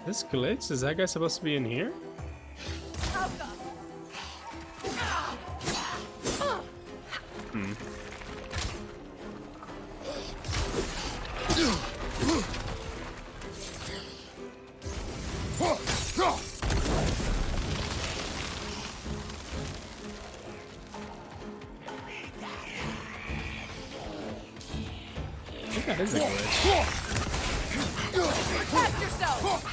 This glitch? Is that guy supposed to be in here? Hmm. I think that is a glitch. Protect yourself!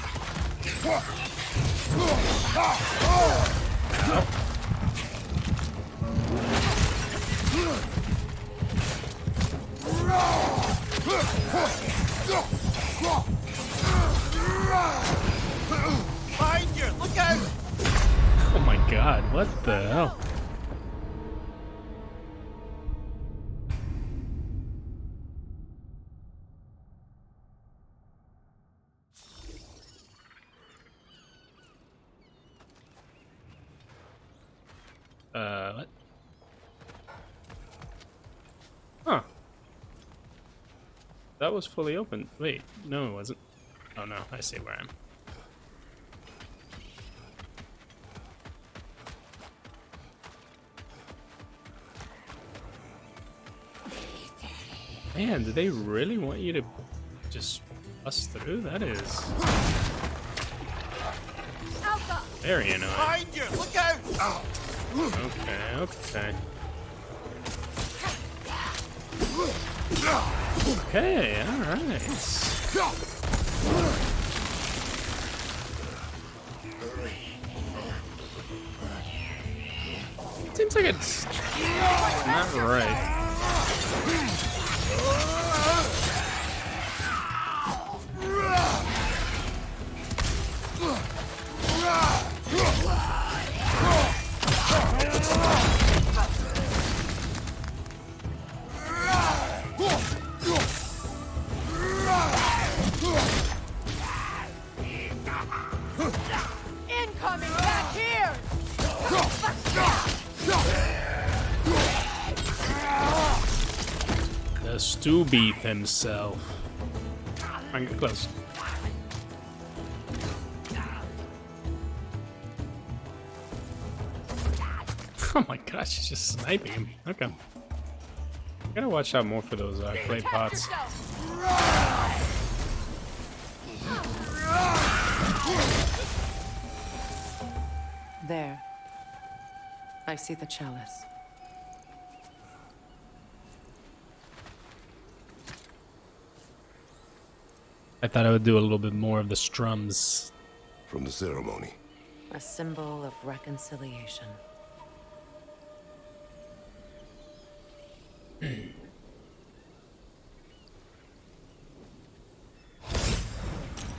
Behind you! Look out! Oh my god, what the hell? What? Huh. That was fully open. Wait, no it wasn't. Oh no, I see where I am. Man, do they really want you to just bust through? That is very annoying. Behind you! Look out! Okay, okay. Okay, alright. Seems like it's not right. Incoming back here! The stew beef himself. I'm get close. Oh my gosh, she's just sniping him. Okay. Gotta watch out more for those clay pots. There. I see the chalice. I thought I would do a little bit more of the strums. From the ceremony. A symbol of reconciliation.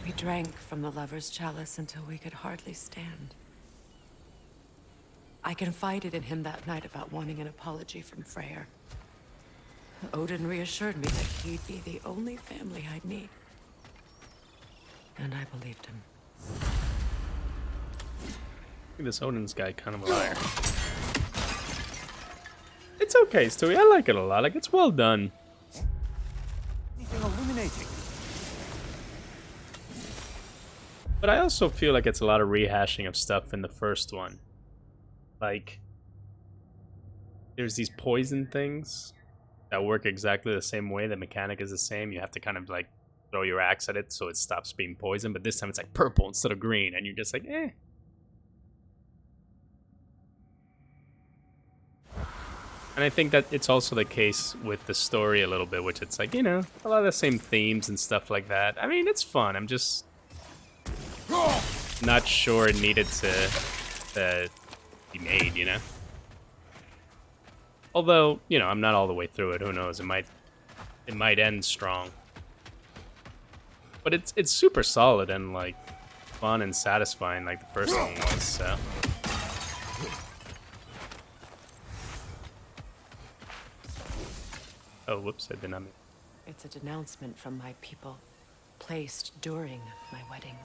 We drank from the lover's chalice until we could hardly stand. I confided in him that night about wanting an apology from Freyr. Odin reassured me that he'd be the only family I'd need. And I believed him. This Odin's guy kind of a liar. It's okay, Stewie. I like it a lot. Like, it's well done. Anything illuminating? But I also feel like it's a lot of rehashing of stuff in the first one. Like, there's these poison things that work exactly the same way. The mechanic is the same. You have to kind of like throw your axe at it so it stops being poison. But this time it's like purple instead of green. And you're just like, eh. And I think that it's also the case with the story a little bit, which it's like, you know, a lot of the same themes and stuff like that. I mean, it's fun. I'm just not sure it needed to be made, you know? Although, you know, I'm not all the way through it. Who knows? It might end strong. But it's super solid and like fun and satisfying like the first one was, so. Oh, whoops, I did not mean. It's a denouncement from my people, placed during my wedding.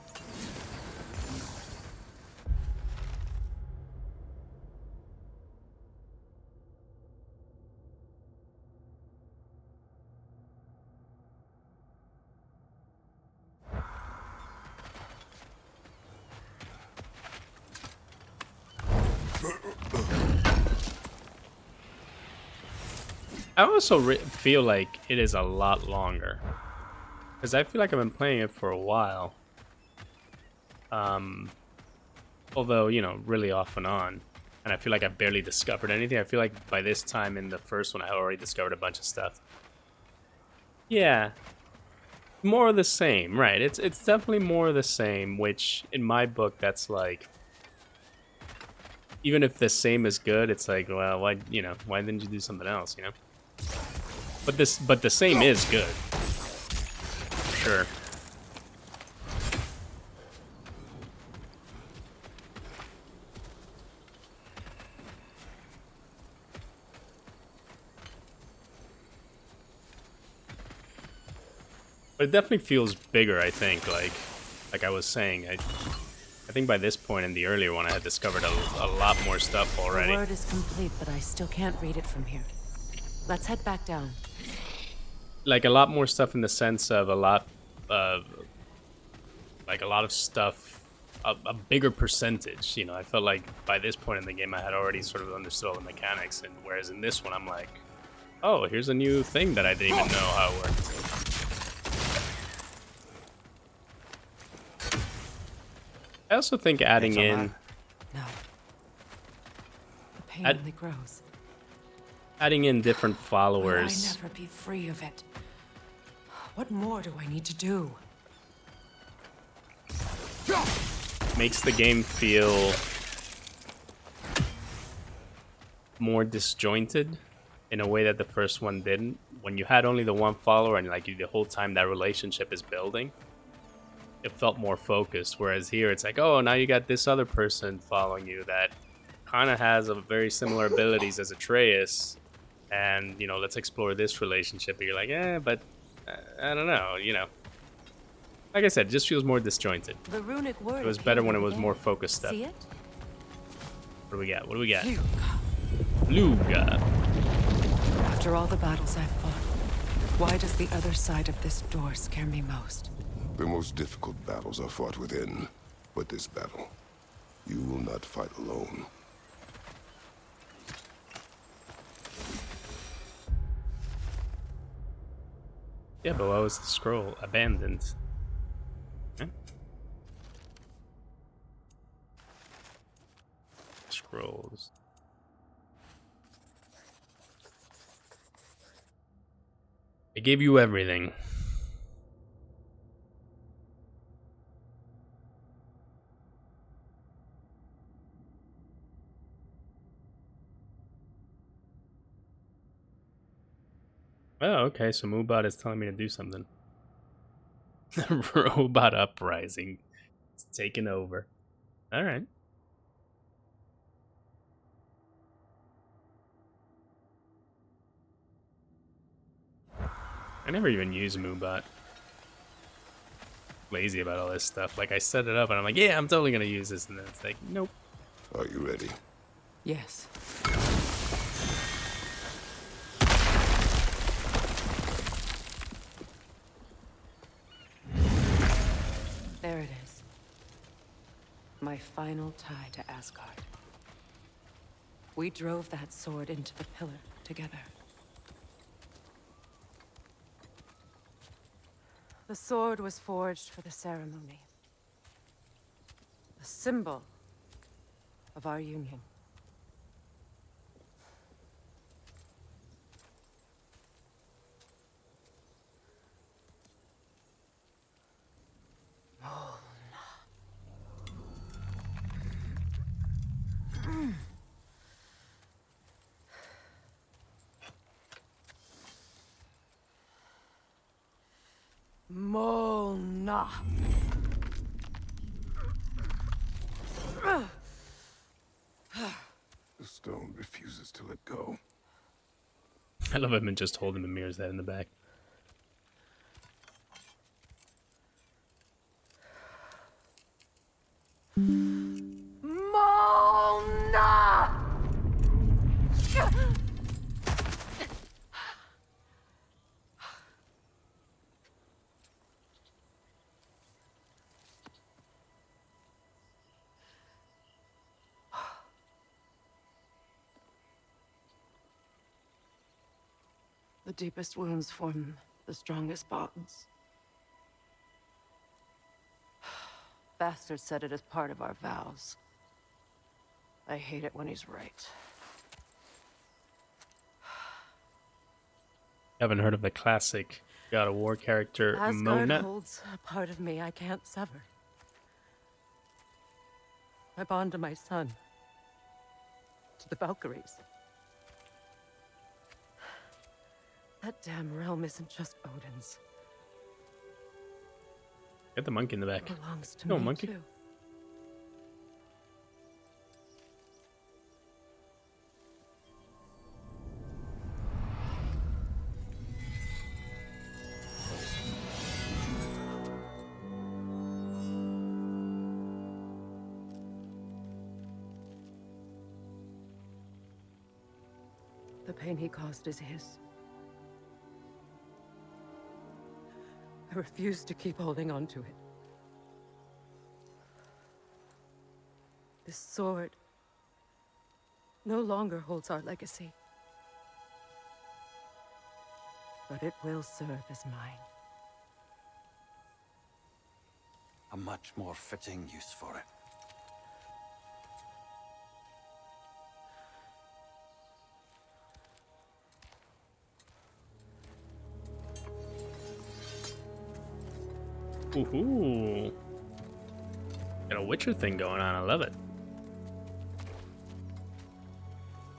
I also feel like it is a lot longer. Because I feel like I've been playing it for a while. Although, you know, really off and on. And I feel like I barely discovered anything. I feel like by this time in the first one, I already discovered a bunch of stuff. Yeah. More of the same, right. It's definitely more of the same, which in my book, that's like... Even if the same is good, it's like, well, why, you know, why didn't you do something else, you know? But the same is good. For sure. But it definitely feels bigger, I think, like I was saying. I think by this point in the earlier one, I had discovered a lot more stuff already. The word is complete, but I still can't read it from here. Let's head back down. Like a lot more stuff in the sense of a lot of stuff, a bigger percentage. You know, I felt like by this point in the game, I had already sort of understood all the mechanics, and whereas in this one, I'm like, oh, here's a new thing that I didn't even know how it worked. I also think adding in... No. The pain Add- only grows. Adding in different Will I followers never be free of it? What more do I need to do? makes the game feel more disjointed in a way that the first one didn't. When you had only the one follower and like the whole time that relationship is building, it felt more focused. Whereas here it's like, oh, now you got this other person following you that kind of has a very similar abilities as Atreus, and you know, let's explore this relationship. And you're like, but I don't know, you know. Like I said, it just feels more disjointed. The runic word It was better when it was appeared more there. focused stuff. See it? What do we got? What do we got? Phew. Luga. After all the battles I've fought, why does the other side of this door scare me most? The most difficult battles are fought within, but this battle, you will not fight alone. Yeah, but why was the scroll abandoned? Huh? Scrolls. I gave you everything. Oh, okay, so Moobot is telling me to do something. Robot uprising. It's taken over. Alright. I never even use Moobot. Lazy about all this stuff. Like, I set it up and I'm like, yeah, I'm totally gonna use this, and then it's like, nope. Are you ready? Yes. There it is. My final tie to Asgard. We drove that sword into the pillar together. The sword was forged for the ceremony. A symbol of our union. Molna. The stone refuses to let go. I love him and just holding the mirror's head in the back. Molna! The deepest wounds form the strongest bonds. Bastard said it as part of our vows. I hate it when he's right. Haven't heard of the classic God of War character Asgard Mona? holds a part of me I can't sever. I bond to my son. To the Valkyries. That damn realm isn't just Odin's. Get the monkey in the back. It belongs to No, me monkey. too. The pain he caused is his. I refuse to keep holding on to it. This sword no longer holds our legacy. But it will serve as mine. A much more fitting use for it. Ooh. Got a Witcher thing going on. I love it.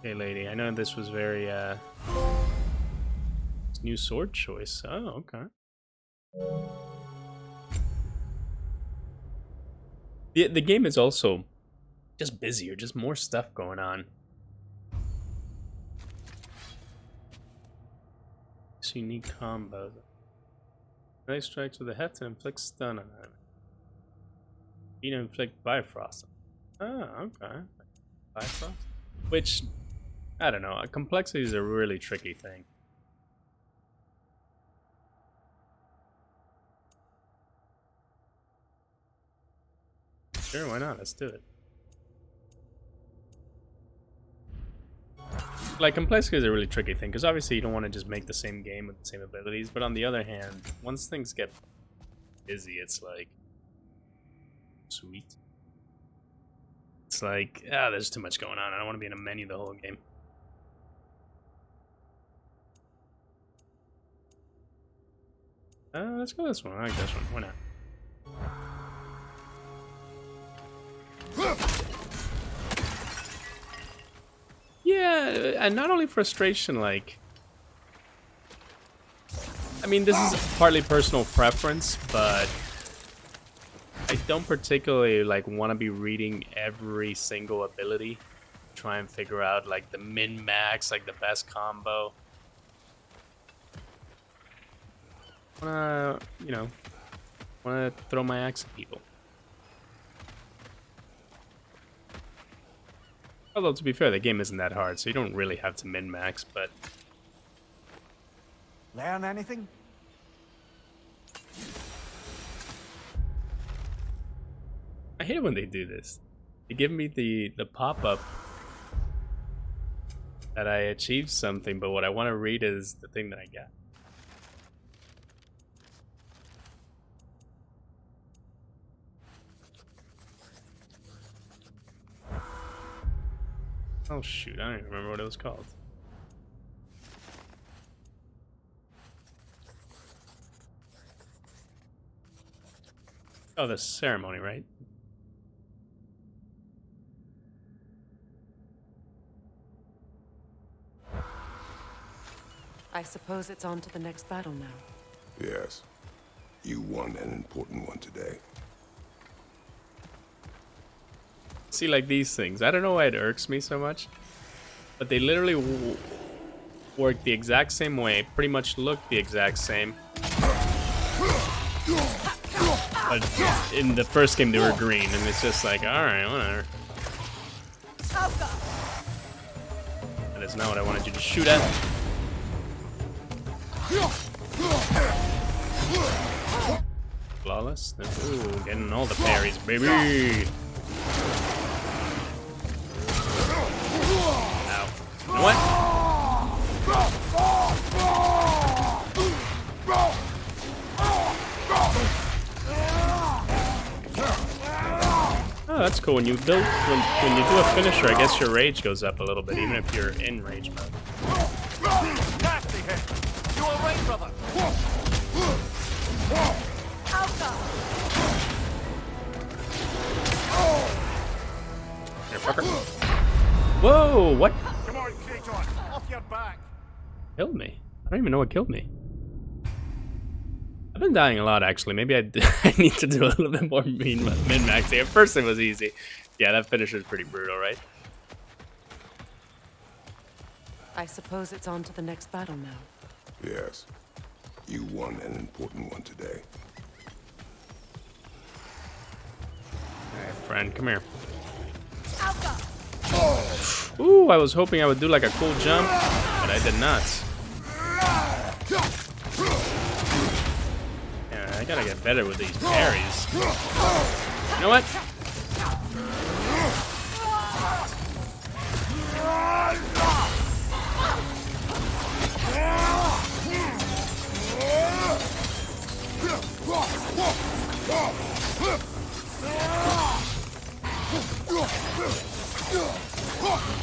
Hey, lady. I know this was very, new sword choice. Oh, okay. The game is also just busier. Just more stuff going on. It's unique combos. Nice strikes with the head to inflict stun on enemy. You know, inflict Bifrost. Oh, okay. Bifrost? Which, I don't know. Complexity is a really tricky thing. Sure, why not? Let's do it. Like, complexity is a really tricky thing, because obviously you don't want to just make the same game with the same abilities, but on the other hand, once things get busy, it's like, sweet. It's like, there's too much going on. I don't want to be in a menu the whole game. Let's go this one. I like this one. Why not? Yeah, and not only frustration, like, I mean, this is partly personal preference, but I don't particularly, like, want to be reading every single ability, try and figure out, like, the min-max, like, the best combo. You know, wanna throw my axe at people. Although, to be fair, the game isn't that hard, so you don't really have to min-max, but... Learn anything? I hate it when they do this. They give me the pop-up that I achieved something, but what I want to read is the thing that I got. Oh shoot, I don't even remember what it was called. Oh, the ceremony, right? I suppose it's on to the next battle now. Yes. You won an important one today. See, like these things. I don't know why it irks me so much, but they literally work the exact same way, pretty much look the exact same. But in the first game they were green, and it's just like, alright, whatever. That is not what I wanted you to shoot at. Flawless. Ooh, getting all the parries, baby. Ow. You know what? Oh, that's cool. When you build, when you do a finisher, I guess your rage goes up a little bit, even if you're in rage mode. Nasty hit. You all right, brother? Alpha! Here, fucker. Whoa! What Come on, Kratos. Off your back. killed me? I don't even know what killed me. I've been dying a lot, actually. Maybe I need to do a little bit more min-maxing. At first, it was easy. Yeah, that finisher is pretty brutal, right? I suppose it's on to the next battle now. Yes. You won an important one today. Alright, friend, come here. Alpha! Ooh, I was hoping I would do like a cool jump, but I did not. Yeah, I gotta get better with these parries. You know what?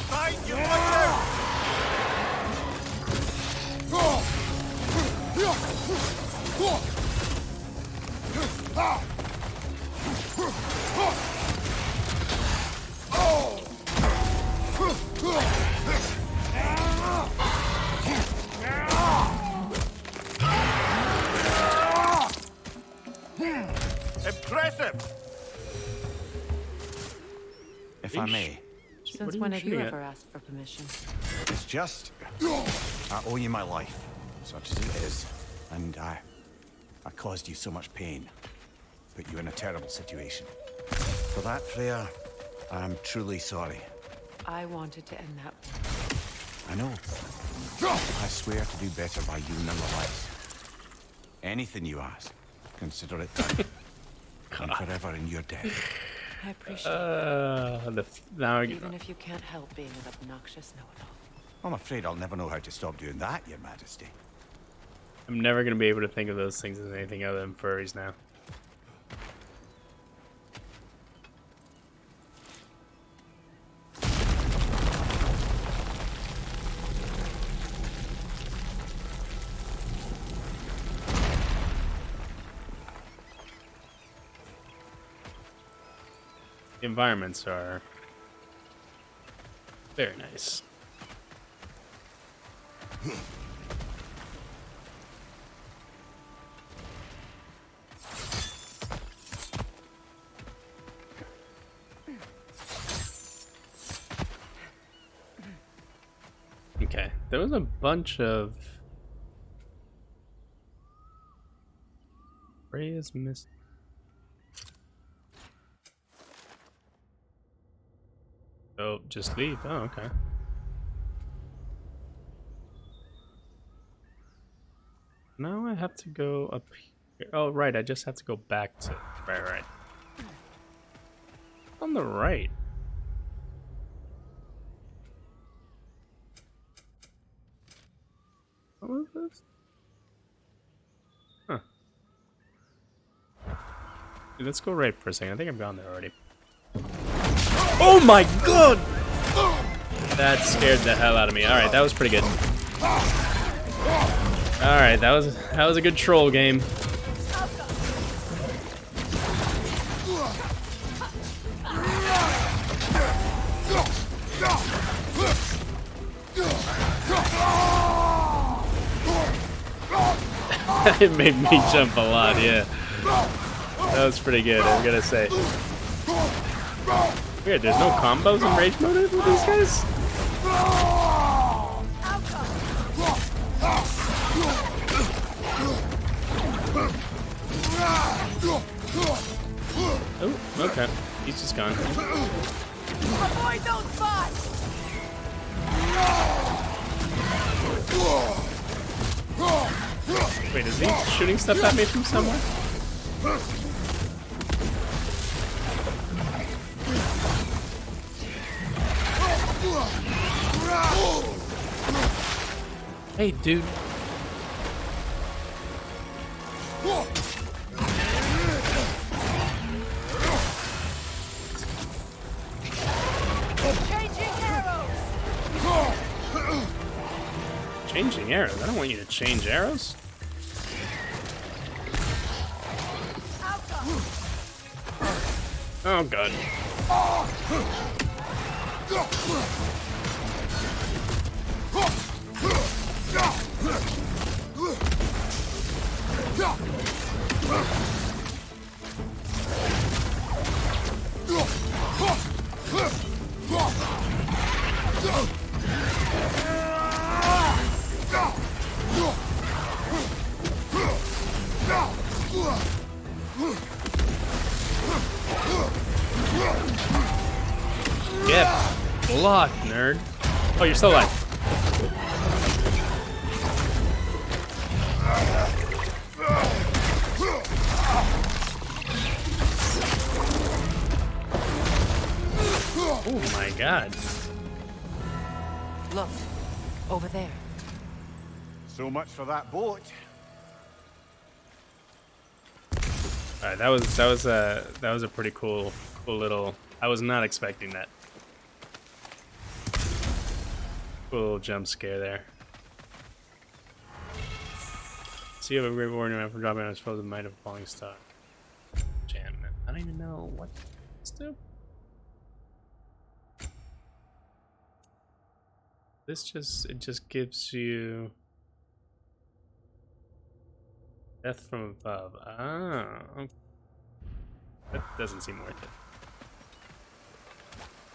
Fine, you fight out. Impressive. If I may, What Since are when have you shooting at? ever asked for permission? it's just I owe you my life, such as it is, and I caused you so much pain, put you in a terrible situation. For that, Freya, I'm truly sorry. I wanted to end that war. I know. I swear to do better by you nonetheless. Anything you ask, consider it done. And forever in your debt. I appreciate it, Now even if you can't help being an obnoxious know-it-all. I'm afraid I'll never know how to stop doing that, Your Majesty. I'm never gonna be able to think of those things as anything other than furries now. The environments are very nice. Okay, there was a bunch of Freya's missed. Oh, just leave. Oh, okay. Now I have to go up here. Oh, right. I just have to go back to. Right. On the right. What was this? Huh. Dude, let's go right for a second. I think I've gone there already. Oh my god! That scared the hell out of me. Alright, that was pretty good. Alright, that was a good troll game. It made me jump a lot, yeah. That was pretty good, I'm gonna say. Weird, there's no combos in rage mode with these guys? Oh, okay. He's just gone. Avoid those spots! Wait, is he shooting stuff at me from somewhere? Hey, dude. changing arrows. I don't want you to change arrows. Oh god. Get blocked, nerd. Oh, you're still alive. Oh my god. Look, over there. So much for that boat. All right, that was a pretty cool little. I was not expecting that. Cool little jump scare there. So you have a great warning for dropping on his foes the might of a falling star. Enchantment. I don't even know what this do. This just gives you death from above. Ah, okay. That doesn't seem worth it.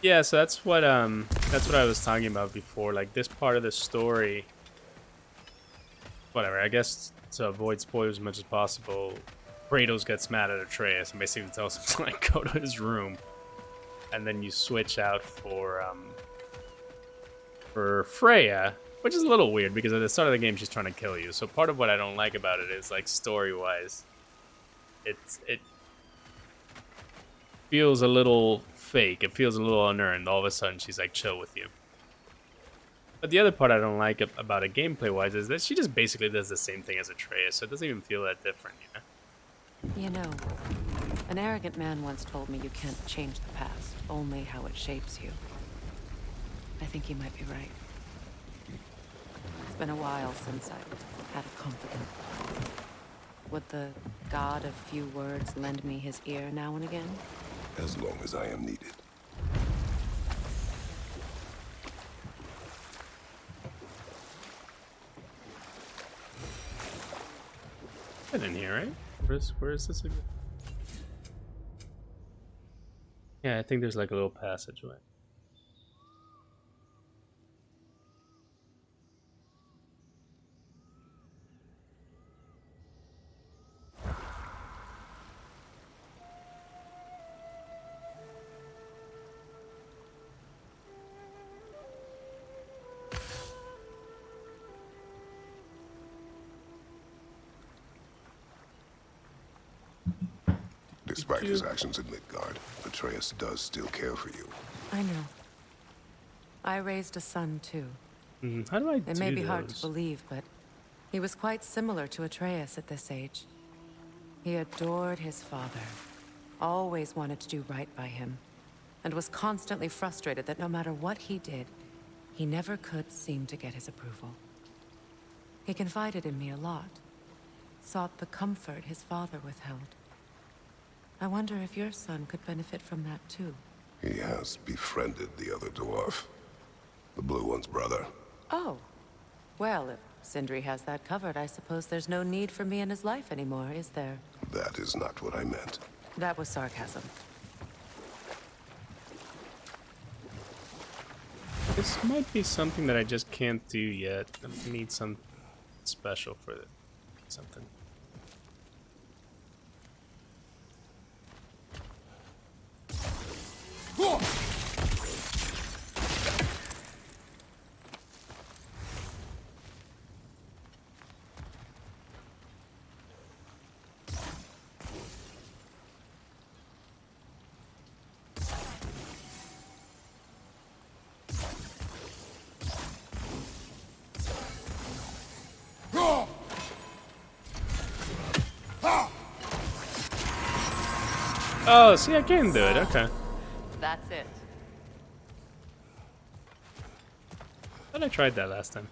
Yeah, so that's what I was talking about before. Like this part of the story, whatever. I guess to avoid spoilers as much as possible, Kratos gets mad at Atreus and basically tells him to like go to his room, and then you switch out for Freya, which is a little weird because at the start of the game she's trying to kill you. So part of what I don't like about it is like story-wise, it feels a little fake. It feels a little unearned. All of a sudden she's like chill with you. But the other part I don't like about it gameplay-wise is that she just basically does the same thing as Atreus, so it doesn't even feel that different, you know? You know, an arrogant man once told me you can't change the past, only how it shapes you. I think he might be right. It's been a while since I've had a confidant. Would the god of few words lend me his ear now and again? As long as I am needed. Been in here, right? Where is this again? Yeah, I think there's like a little passageway. Despite his actions in Midgard, Atreus does still care for you. I know. I raised a son, too. How do I do It may be hard those? to believe, but he was quite similar to Atreus at this age. He adored his father, always wanted to do right by him, and was constantly frustrated that no matter what he did, he never could seem to get his approval. He confided in me a lot, sought the comfort his father withheld. I wonder if your son could benefit from that too. He has befriended the other dwarf. The blue one's brother. Oh. Well, if Sindri has that covered, I suppose there's no need for me in his life anymore, is there? That is not what I meant. That was sarcasm. This might be something that I just can't do yet. I need some special for it. Something. Oh, see, I can do it. Okay. That's it. Thought I tried that last time.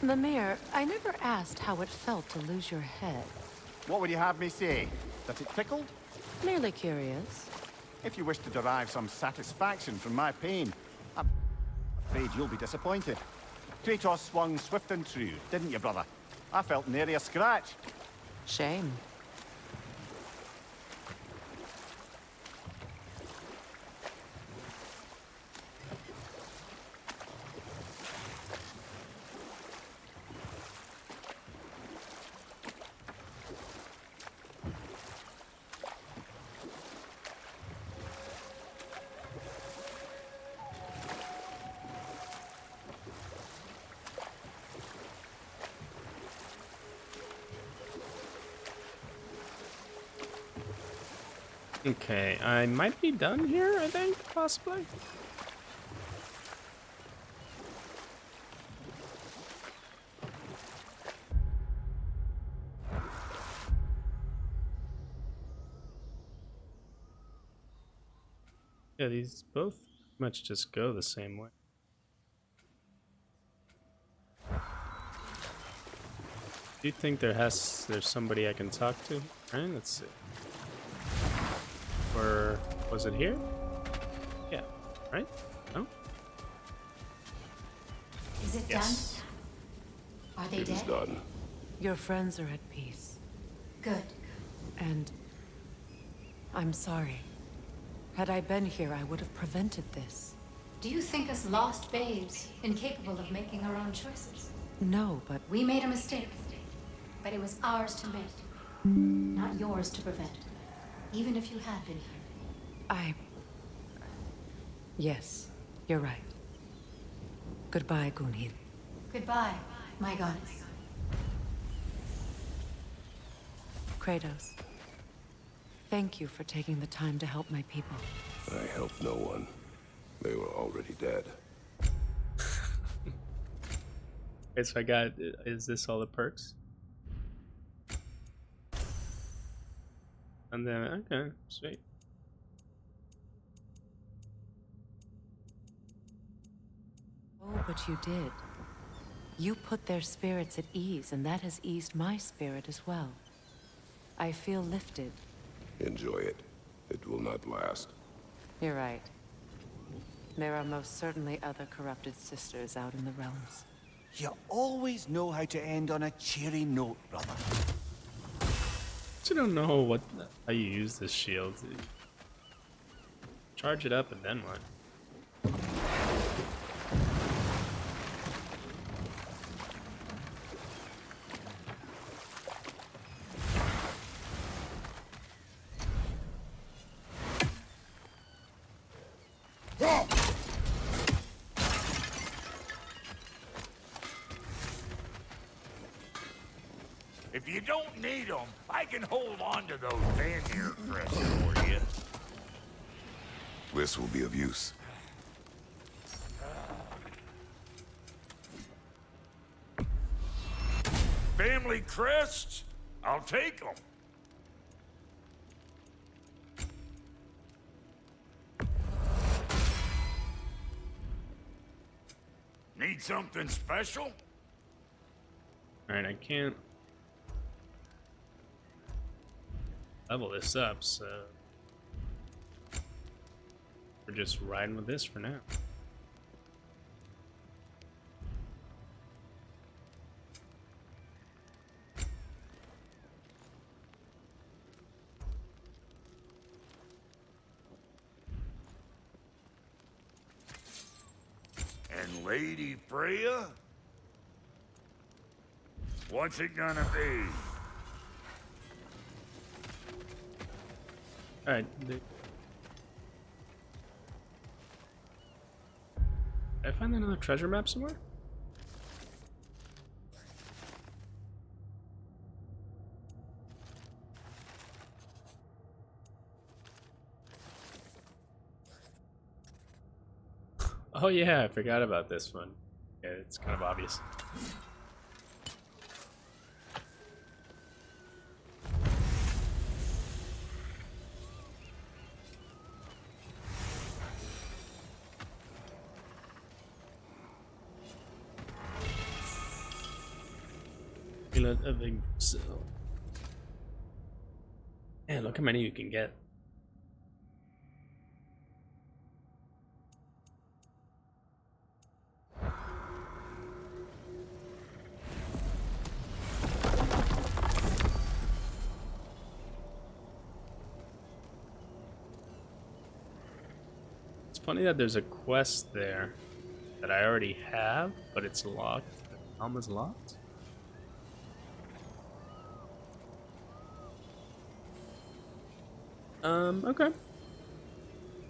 Lemire, I never asked how it felt to lose your head. What would you have me say? That it tickled? Merely curious. If you wish to derive some satisfaction from my pain, I'm afraid you'll be disappointed. Kratos swung swift and true, didn't you, brother? I felt nary a scratch. Shame. Okay, I might be done here, I think, possibly. Yeah, these both pretty much just go the same way. Do you think there's somebody I can talk to? Right, let's see. Or was it here? Yeah, right? No? Is it Yes. done? Are they It is dead? done. Your friends are at peace. Good. And I'm sorry. Had I been here, I would have prevented this. Do you think us lost babes, incapable of making our own choices? No, but We made a mistake, but it was ours to make, not yours to prevent. Even if you had been here. Yes, you're right. Goodbye, Gunhild. Goodbye, my goddess. Kratos. Thank you for taking the time to help my people. I helped no one. They were already dead. Okay, so I got, is this all the perks? And then, okay, sweet. Oh, but you did. You put their spirits at ease, and that has eased my spirit as well. I feel lifted. Enjoy it. It will not last. You're right. There are most certainly other corrupted sisters out in the realms. You always know how to end on a cheery note, brother. I don't know how you use this shield. Charge it up and then what? If you don't need them, I can hold on to those Vanir crests for you. This will be of use. Family crests? I'll take them. Need something special? Alright, I can't level this up, so we're just riding with this for now. And Lady Freya? What's it gonna be? Alright. Did I find another treasure map somewhere? Oh yeah, I forgot about this one. Yeah, it's kind of obvious. Amulet of Exile. Man, look how many you can get. It's funny that there's a quest there that I already have, but it's locked. The helm is locked. Okay.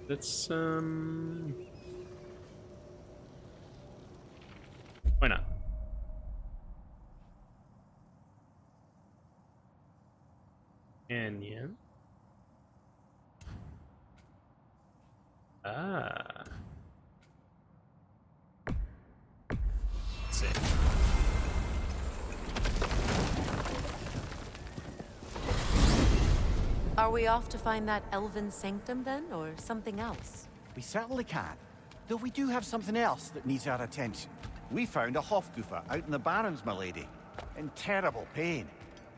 Let's, why not? Canyon. Ah. Let's see. Are we off to find that elven sanctum then, or something else? We certainly can. Though we do have something else that needs our attention. We found a Hofgufa out in the Barrens, my lady. In terrible pain.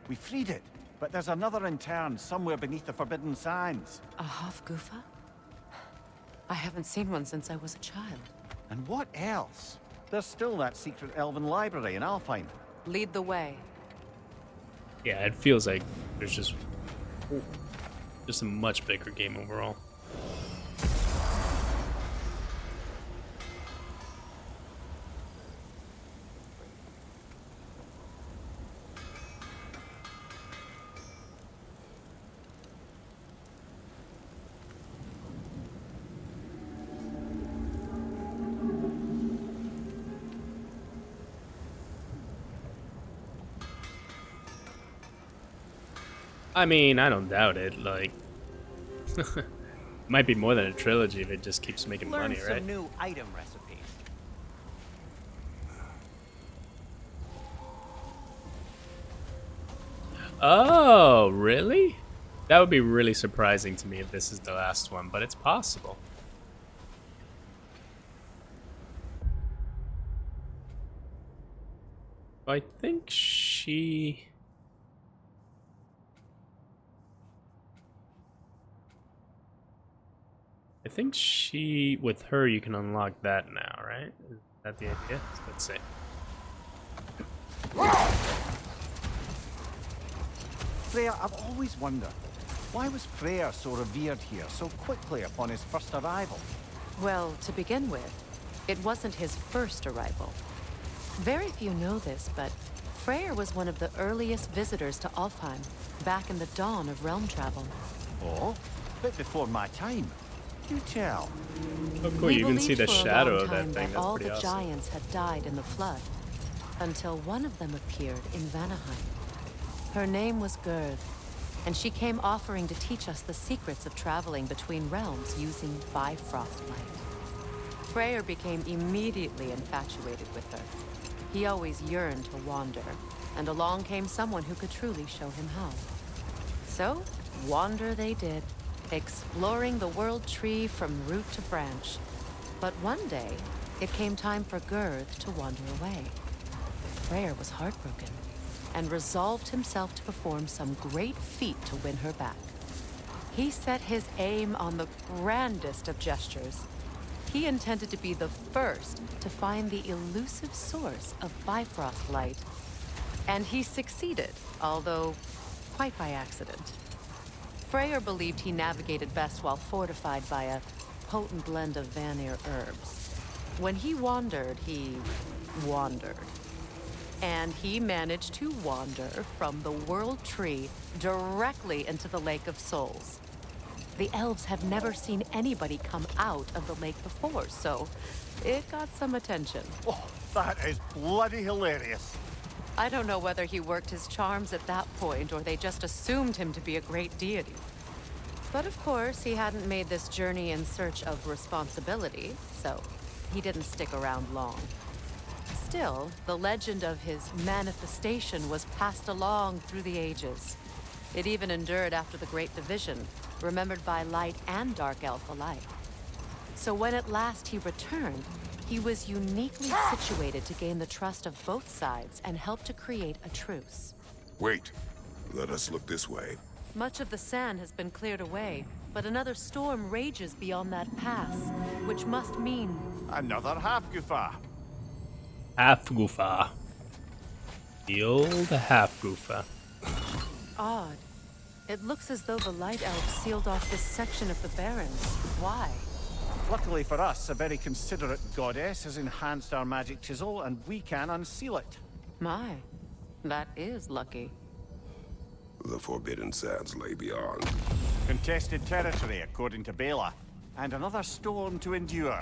We freed it, but there's another intern somewhere beneath the Forbidden Sands. A Hofgufa? I haven't seen one since I was a child. And what else? There's still that secret elven library in Alfheim. Lead the way. Yeah, it feels like there's just a much bigger game overall. I mean, I don't doubt it. Like, might be more than a trilogy if it just keeps making money, right? Learn some new item recipes. Oh, really? That would be really surprising to me if this is the last one, but it's possible. I think she... I think she, with her, you can unlock that now, right? Is that the idea? Let's see. Freya, I've always wondered, why was Freya so revered here so quickly upon his first arrival? Well, to begin with, it wasn't his first arrival. Very few know this, but Freyr was one of the earliest visitors to Alfheim, back in the dawn of realm travel. Oh, a bit before my time. Do tell. Oh, cool! You can see the shadow of that time thing. That's all pretty the awesome. giants had died in the flood, until one of them appeared in Vanaheim. Her name was Gerd, and she came offering to teach us the secrets of traveling between realms using Bifrost light. Freyr became immediately infatuated with her. He always yearned to wander, and along came someone who could truly show him how. So, wander they did, exploring the world tree from root to branch. But one day, it came time for Gerd to wander away. Freyr was heartbroken, and resolved himself to perform some great feat to win her back. He set his aim on the grandest of gestures. He intended to be the first to find the elusive source of Bifrost light. And he succeeded, although quite by accident. Freyr believed he navigated best while fortified by a potent blend of Vanir herbs. When he wandered, he wandered. And he managed to wander from the World Tree directly into the Lake of Souls. The elves have never seen anybody come out of the lake before, so it got some attention. Oh, that is bloody hilarious. I don't know whether he worked his charms at that point or they just assumed him to be a great deity. But of course, he hadn't made this journey in search of responsibility, so he didn't stick around long. Still, the legend of his manifestation was passed along through the ages. It even endured after the Great Division, remembered by Light and Dark Elf alike. So when at last he returned, He was uniquely situated to gain the trust of both sides and help to create a truce. Wait. Let us look this way. Much of the sand has been cleared away, but another storm rages beyond that pass, which must mean... Another half-goofa. Half-goofa. The old half-goofa. Odd. It looks as though the Light Elves sealed off this section of the Barrens. Why? Luckily for us, a very considerate goddess has enhanced our magic chisel, and we can unseal it. My, that is lucky. The Forbidden Sands lay beyond. Contested territory, according to Bela, and another storm to endure.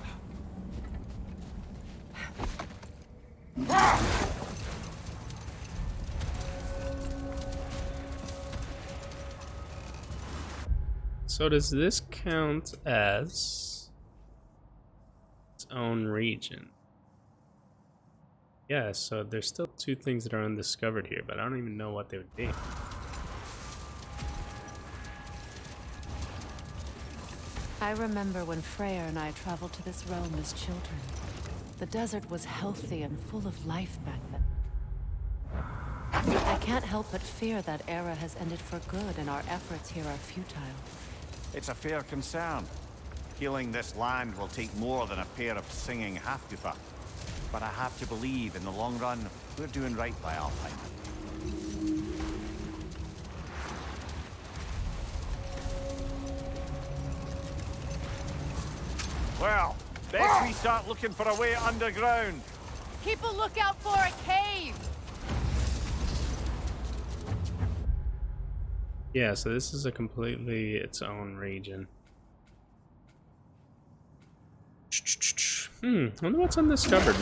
So does this count as its own region? Yeah, so there's still two things that are undiscovered here, but I don't even know what they would be. I remember when Freya and I traveled to this realm as children. The desert was healthy and full of life back then. I can't help but fear that era has ended for good and our efforts here are futile. It's a fair concern. Healing this land will take more than a pair of singing half-goofa. But I have to believe, in the long run, we're doing right by Alfheim. Well, best we start looking for a way underground. Keep a lookout for a cave! Yeah, so this is a completely its own region. I wonder what's undiscovered.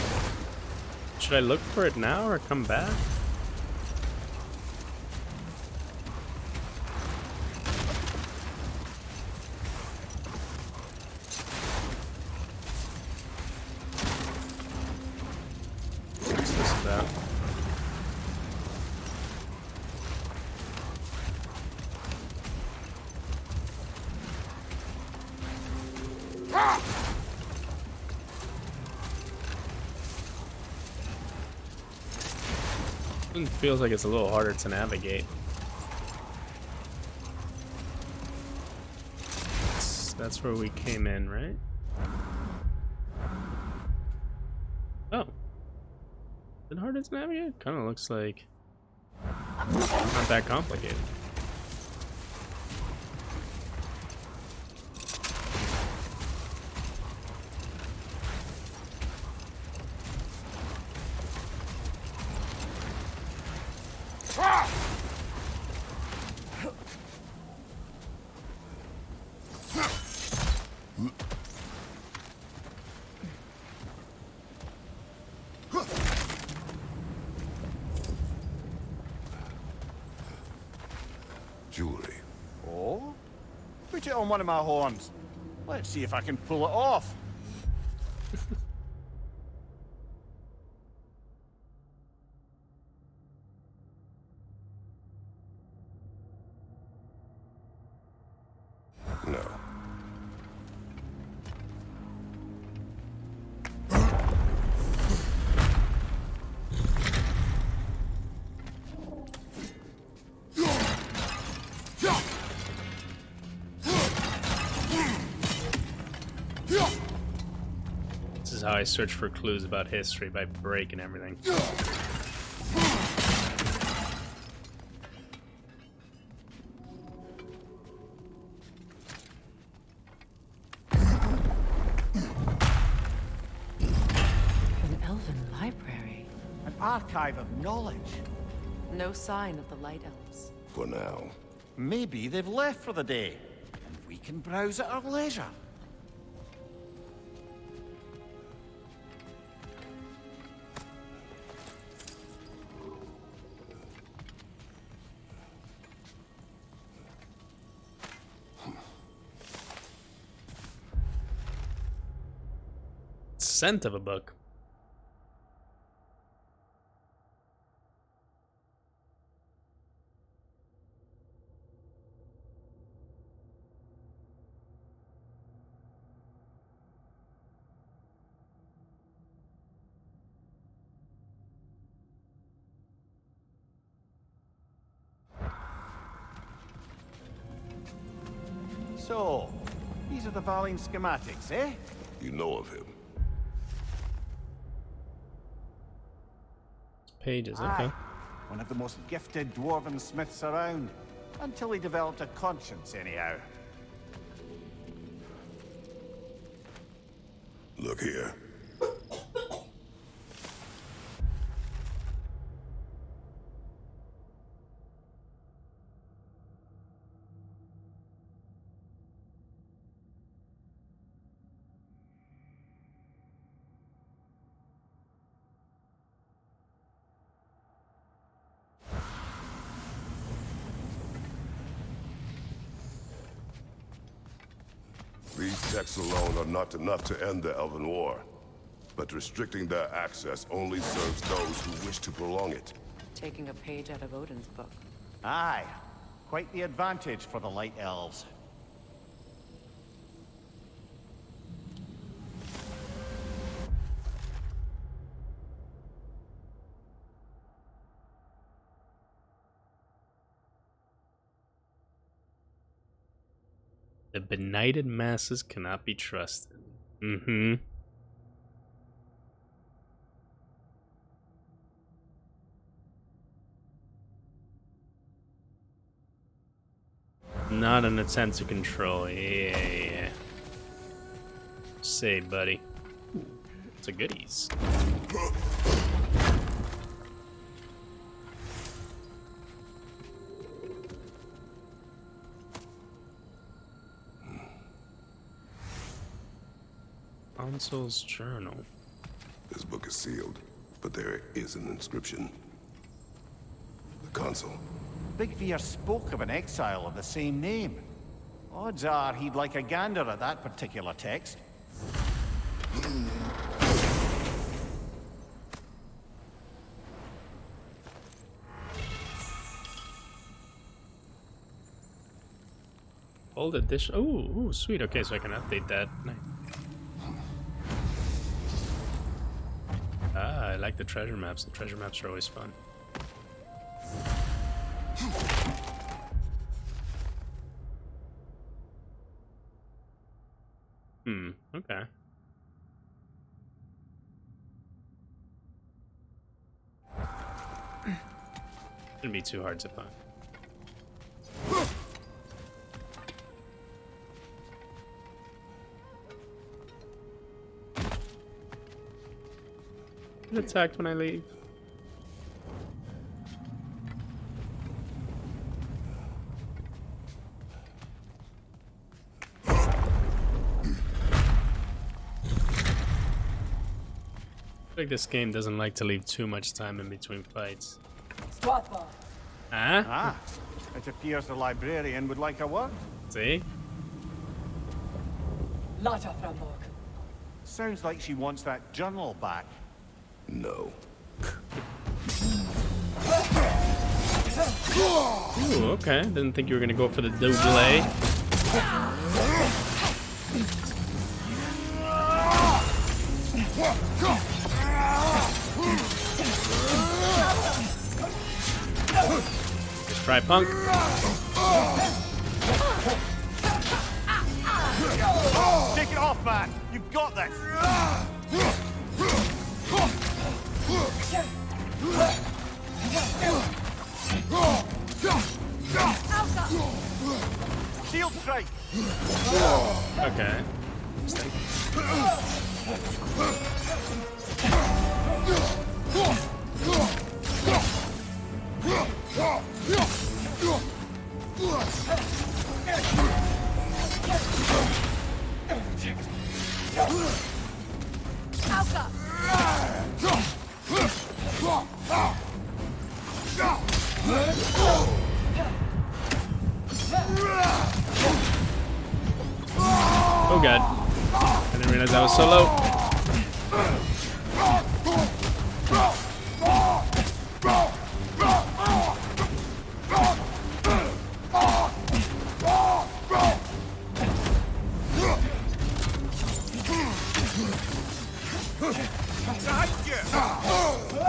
Should I look for it now or come back? What's this about? It feels like it's a little harder to navigate. That's where we came in, right? Oh. Is it harder to navigate? Kind of looks like not that complicated. Jewelry. Oh? Put it on one of my horns. Let's see if I can pull it off. No. This is how I search for clues about history, by breaking everything. An elven library. An archive of knowledge. No sign of the Light Elves. For now. Maybe they've left for the day, and we can browse at our leisure. Scent of a book. So, these are the Valine schematics, eh? You know of him. Pages, okay. Aye. One of the most gifted dwarven smiths around. Until he developed a conscience, anyhow. Look here. These texts alone are not enough to end the Elven War. But restricting their access only serves those who wish to prolong it. Taking a page out of Odin's book. Aye. Quite the advantage for the Light Elves. The benighted masses cannot be trusted. Mm-hmm. Not an attempt to control. Yeah. Say, buddy. Ooh, it's a goodies. Consul's journal. This book is sealed, but there is an inscription. The consul. Big Veer spoke of an exile of the same name. Odds are he'd like a gander at that particular text. Old edition. Ooh, sweet. Okay, so I can update that. Nice. Ah, I like the treasure maps. The treasure maps are always fun. Okay. Shouldn't be too hard to find. Get attacked when I leave. I think this game doesn't like to leave too much time in between fights. Huh? Ah, it appears the librarian would like a word. See? Sounds like she wants that journal back. No. Ooh, okay. Didn't think you were gonna go for the double. Let's try punk. Take it off, man! You've got this! Shield strike! Okay. Oh god. I didn't realize I was so low.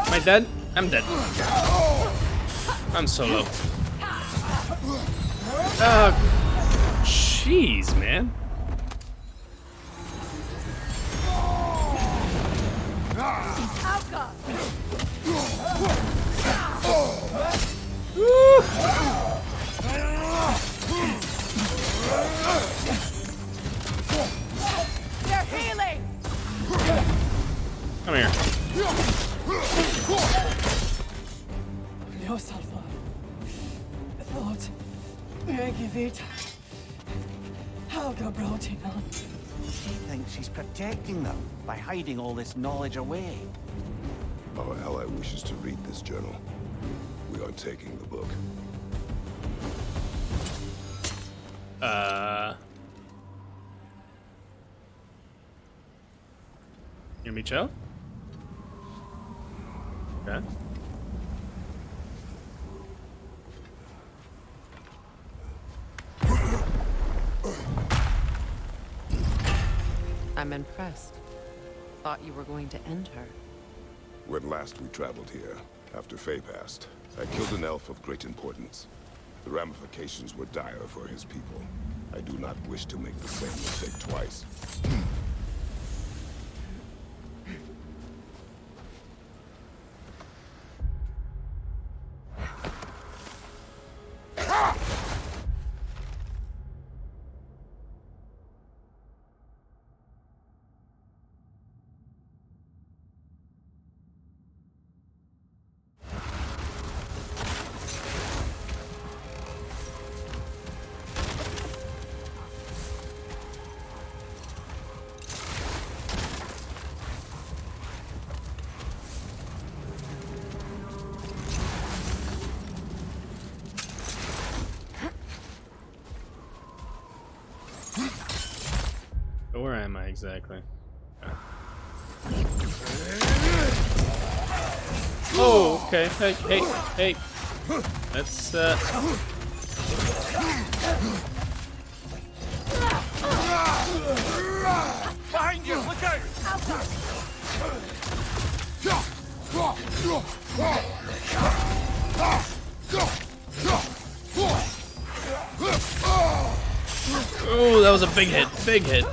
Am I dead? I'm dead. I'm so low. Oh, Jeez, man. Alka! They're healing! Come here. Yourself thought give it. Helga brought him on. She thinks she's protecting them by hiding all this knowledge away. Our ally wishes to read this journal. We are taking the book. You me chill? Okay. I'm impressed. Thought you were going to end her. When last we traveled here, after Faye passed, I killed an elf of great importance. The ramifications were dire for his people. I do not wish to make the same mistake twice. Where am I exactly? Oh, okay. Hey, hey, hey. Let's, Behind you! Look out! oh, that was a big hit. Big hit.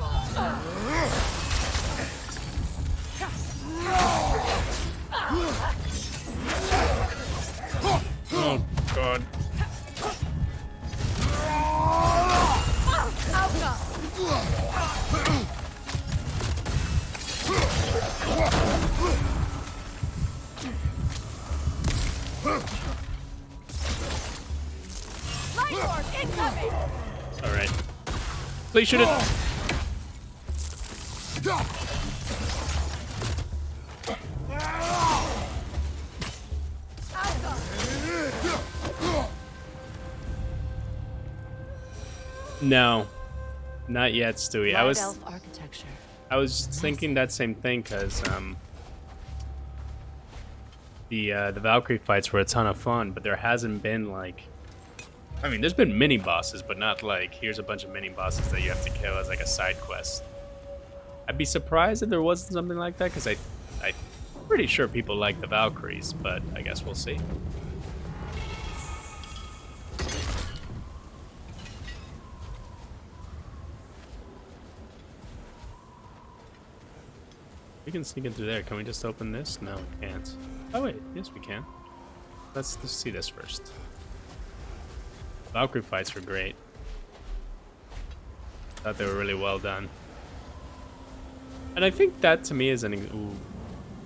Oh, God. Lighthorn incoming! Alright. Please shoot it. No. Not yet, Stewie. Light elf architecture. I was thinking that same thing because the Valkyrie fights were a ton of fun, but there hasn't been like, I mean, there's been mini bosses, but not like here's a bunch of mini bosses that you have to kill as like a side quest. I'd be surprised if there wasn't something like that because I'm pretty sure people like the Valkyries, but I guess we'll see. We can sneak in through there. Can we just open this? No, we can't. Oh wait, yes we can. Let's see this first. Valkyrie fights were great. Thought they were really well done. And I think that to me is an... Ooh,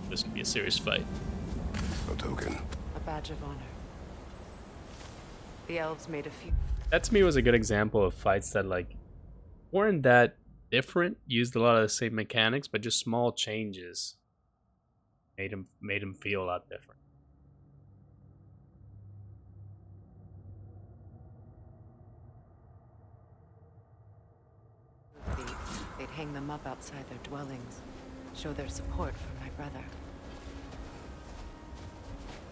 this could be a serious fight. A token. A badge of honor. The elves made a few... That to me was a good example of fights that like weren't that different, used a lot of the same mechanics, but just small changes made them feel a lot different. They'd hang them up outside their dwellings, show their support for my brother.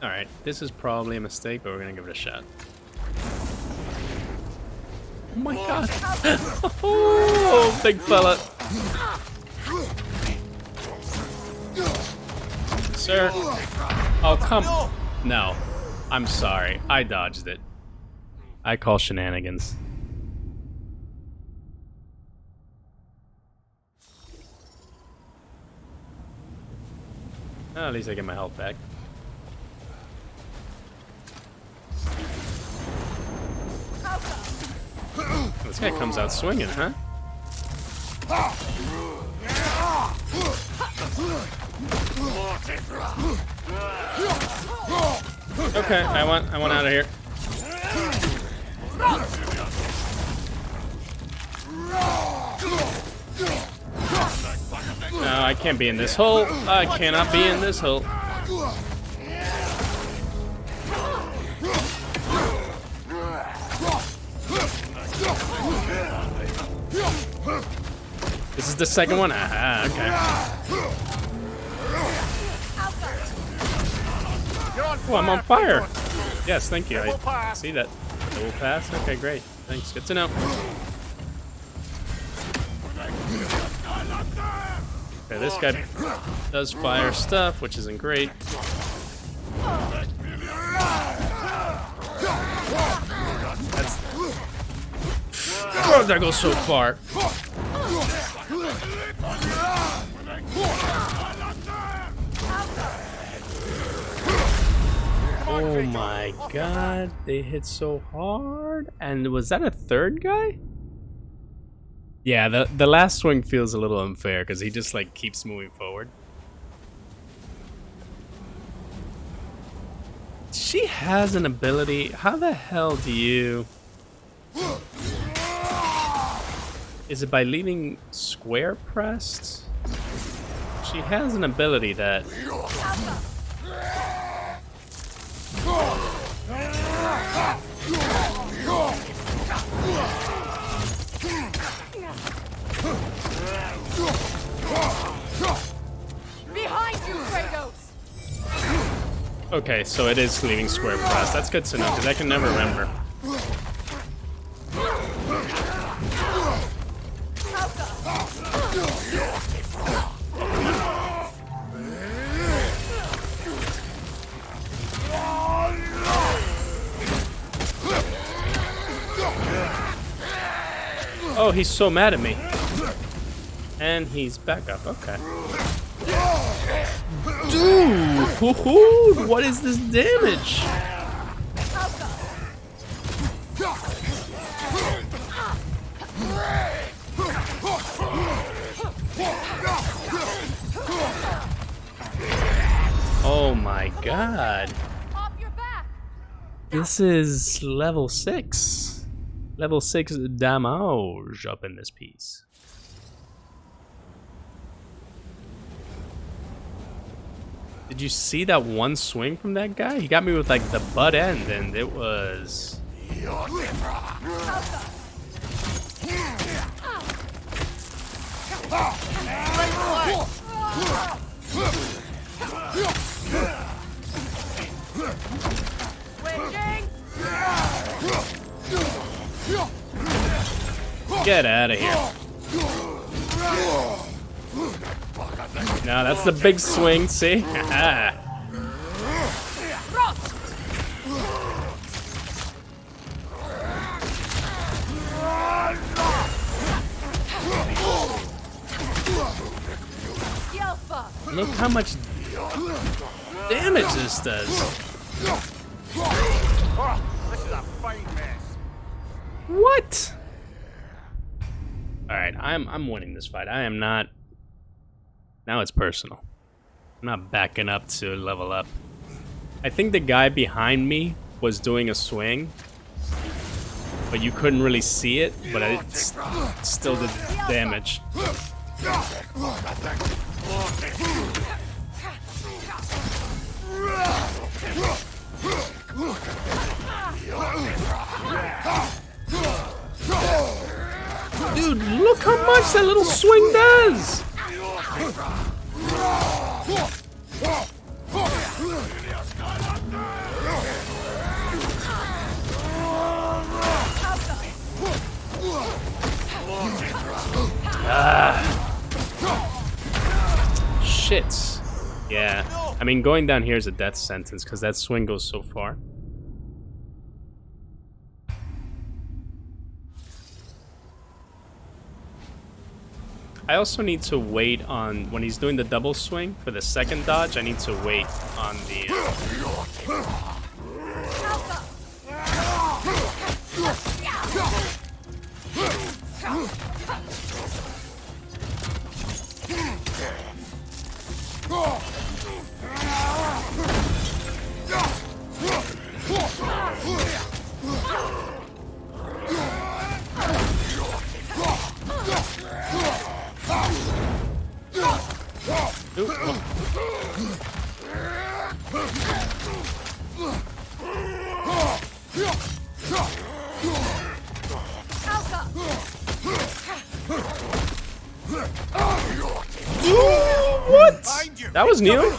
Alright, this is probably a mistake, but we're gonna give it a shot. Oh my god! Oh, big fella! Sir! Oh, come... No. I'm sorry. I dodged it. I call shenanigans. Oh, at least I get my health back. This guy comes out swinging, huh? Okay, I want out of here. No, I can't be in this hole. I cannot be in this hole. This is the second one? Ah, okay. Oh, I'm on fire. Yes, thank you. I see that. Double pass? Okay, great. Thanks. Good to know. Okay, this guy does fire stuff, which isn't great. That's... Oh, that goes so far. Oh my god, they hit so hard. And was that a third guy? Yeah, the last swing feels a little unfair because he just like keeps moving forward. She has an ability. How the hell do you... Is it by leaving square pressed? She has an ability that... Behind you, Kratos! Okay, so it is leaving square press. That's good to know, because I can never remember. Oh, he's so mad at me. And he's back up. Okay. Dude! Hoo-hoo, what is this damage? Oh my god. This is level 6. Level 6 damage up in this piece. Did you see that one swing from that guy? He got me with like the butt end and it was... Get out of here. No, that's the big swing, see? Look how much damage this does. This is a fight mess. What? Alright, I'm winning this fight. I am not... Now it's personal. I'm not backing up to level up. I think the guy behind me was doing a swing, but you couldn't really see it, but it still did damage. Dude, look how much that little swing does! Shit. Yeah. I mean, going down here is a death sentence because that swing goes so far. I also need to wait on when he's doing the double swing for the second dodge. I need to wait on the. What? That was new?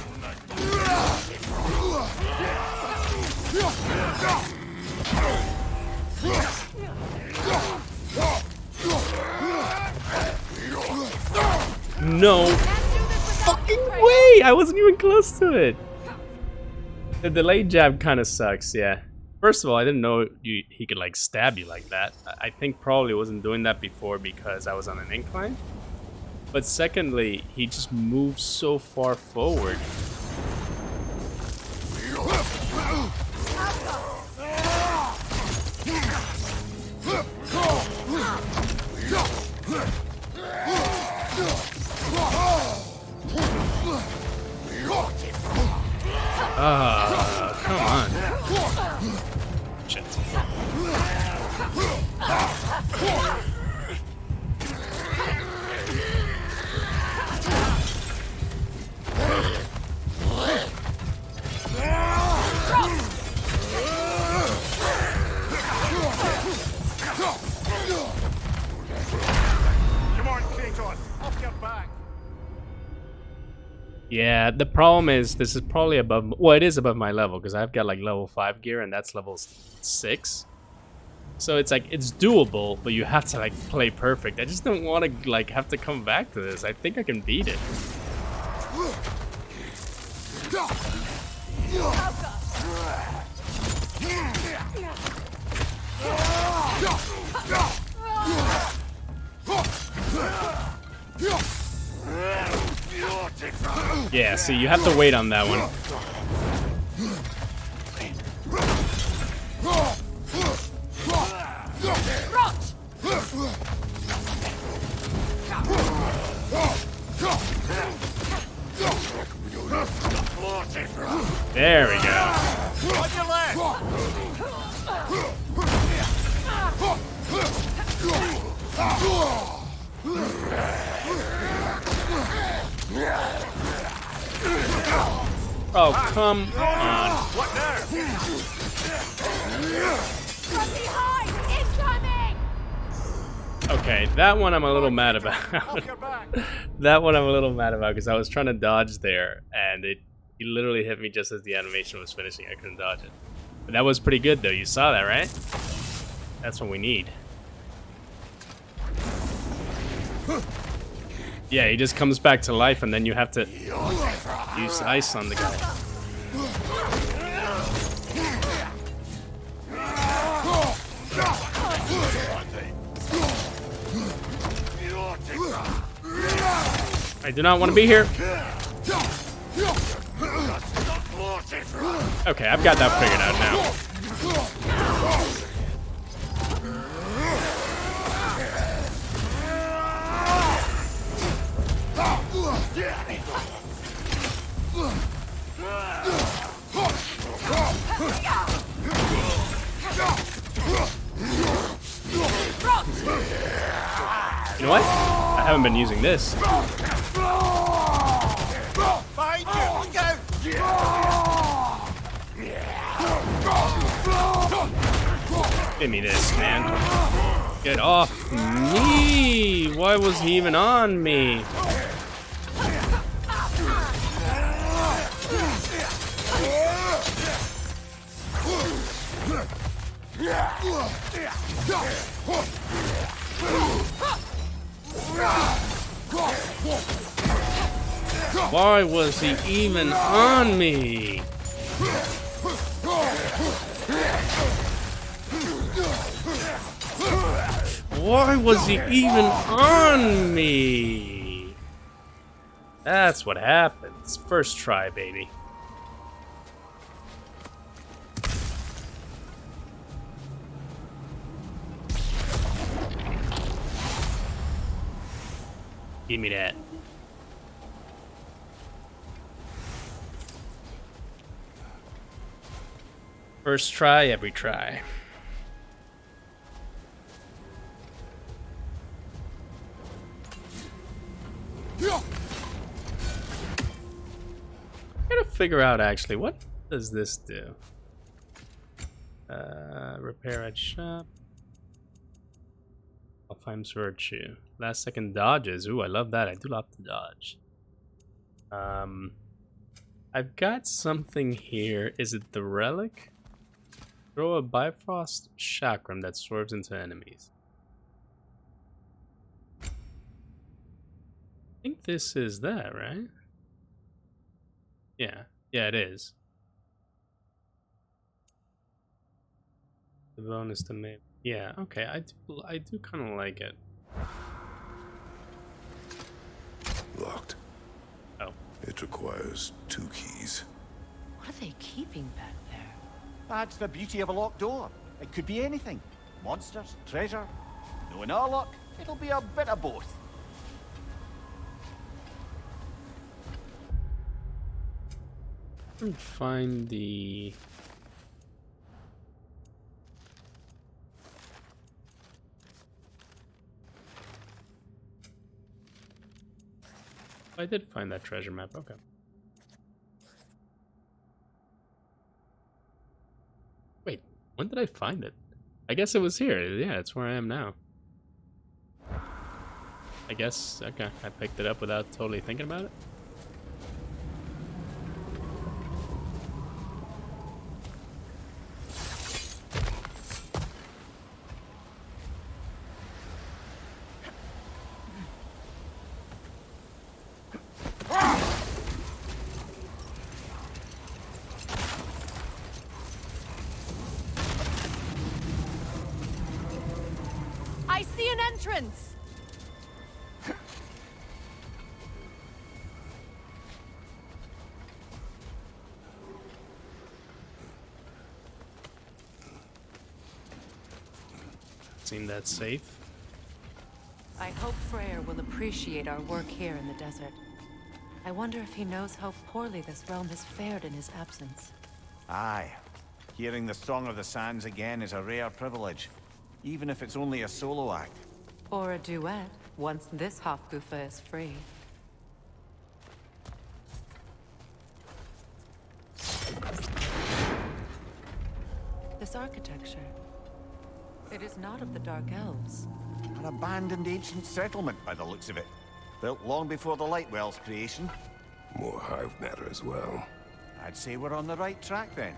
No fucking way! I wasn't even close to it. The delayed jab kind of sucks, yeah. First of all, I didn't know he could like stab you like that. I think probably wasn't doing that before because I was on an incline. But secondly, he just moves so far forward. Come on. Shit. Yeah, the problem is this is probably above. Well, it is above my level because I've got like level 5 gear and that's level 6. So it's like it's doable, but you have to like play perfect. I just don't want to like have to come back to this. I think I can beat it. Yeah, see, you have to wait on that one. There we go. Oh, come on. What now? From behind! Incoming! Okay, that one I'm a little mad about. That one I'm a little mad about because I was trying to dodge there and he literally hit me just as the animation was finishing. I couldn't dodge it. But that was pretty good though. You saw that, right? That's what we need. Yeah, he just comes back to life and then you have to use ice on the guy. I do not want to be here. Okay, I've got that figured out now. You know what? I haven't been using this. Give me this, man. Get off me! Why was he even on me? Why was he even on me? Why was he even on me? That's what happens. First try, baby. Give me that. First try, every try. I gotta figure out actually, what does this do? Repair at shop. Alfheim's Virtue. Last second dodges. Ooh, I love that. I do love to dodge. I've got something here. Is it the relic? Throw a Bifrost chakram that swerves into enemies. I think this is that, right? Yeah, it is. The bonus to make. Yeah, okay. I do kind of like it. Locked. Oh. It requires 2 keys. What are they keeping back there? That's the beauty of a locked door. It could be anything. Monsters, treasure. Knowing our luck, it'll be a bit of both. Find the... I did find that treasure map, okay. Wait, when did I find it? I guess it was here. Yeah, it's where I am now. I guess, okay, I picked it up without totally thinking about it. I see an entrance! Seem that safe? I hope Freyr will appreciate our work here in the desert. I wonder if he knows how poorly this realm has fared in his absence. Aye. Hearing the Song of the Sands again is a rare privilege. Even if it's only a solo act. Or a duet, once this Hofgufa is free. This architecture. It is not of the Dark Elves. An abandoned ancient settlement by the looks of it. Built long before the Lightwell's creation. More hive matter as well. I'd say we're on the right track then.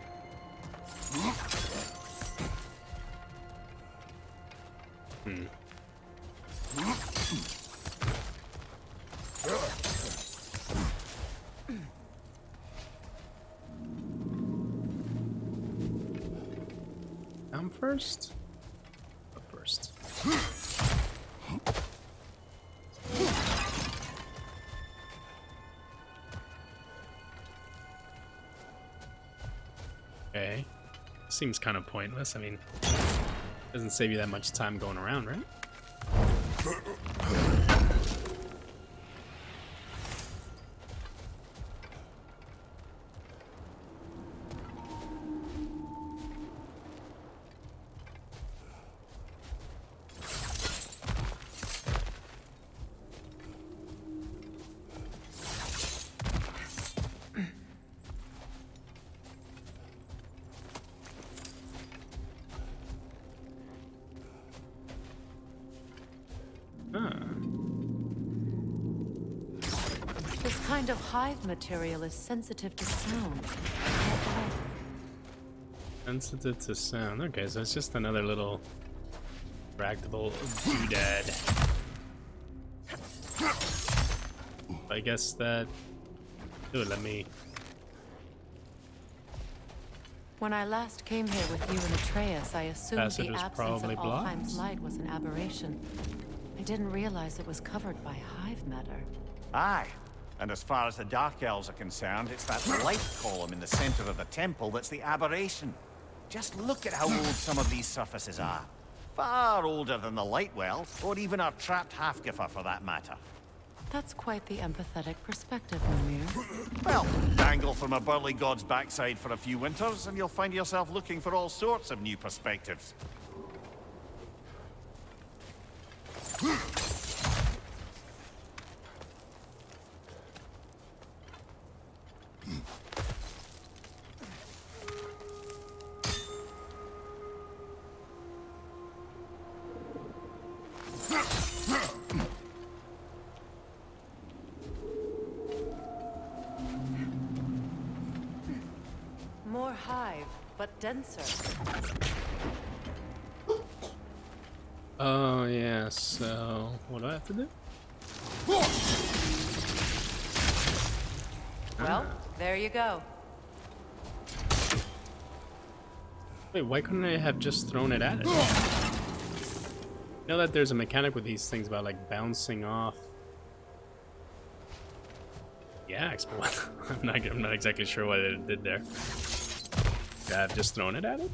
I'm first? Up first. Okay. Seems kind of pointless. I mean, doesn't save you that much time going around, right? This kind of hive material is sensitive to sound. Sensitive to sound. Okay, so it's just another little retractable doodad. I guess that... Dude, let me... When I last came here with you and Atreus, I assumed Passage the was absence probably of blocked. Alfheim's light was an aberration. I didn't realize it was covered by hive matter. Aye. And as far as the Dark Elves are concerned, it's that light column in the center of the temple that's the aberration. Just look at how old some of these surfaces are. Far older than the light well, or even our trapped Halfgiffer for that matter. That's quite the empathetic perspective, Mimir. Well, dangle from a burly god's backside for a few winters, and you'll find yourself looking for all sorts of new perspectives. More hive, but denser. Oh, yeah, so what do I have to do? Well, there you go. Wait, why couldn't I have just thrown it at it? You know that there's a mechanic with these things about like bouncing off. Yeah, I'm not exactly sure what it did there. Could I have just thrown it at it?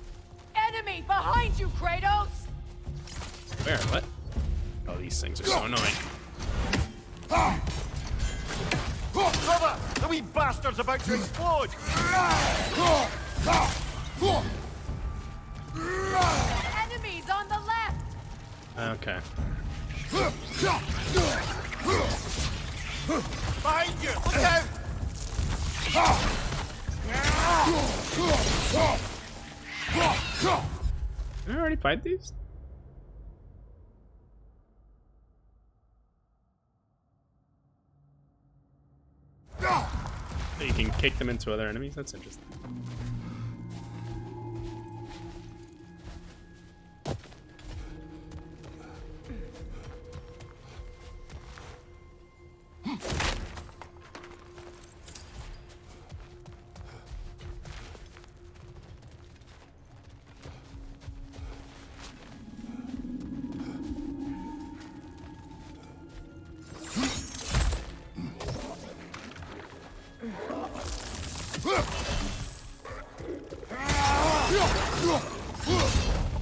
Enemy behind you, Kratos! Where? What? Oh, these things are so annoying. Brother! The wee bastard's about to explode! Enemies on the left! Okay. Behind you! Look out! Did I already fight these? So you can kick them into other enemies? That's interesting.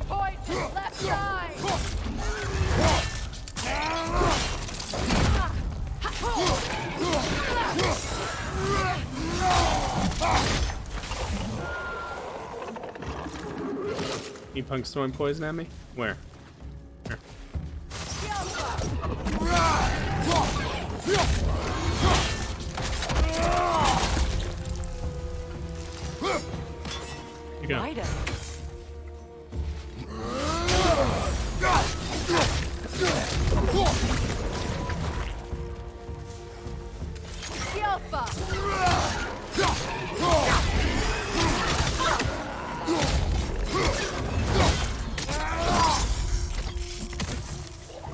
Poison left side! You punks throwing poison at me? Where? Here. You go. Right.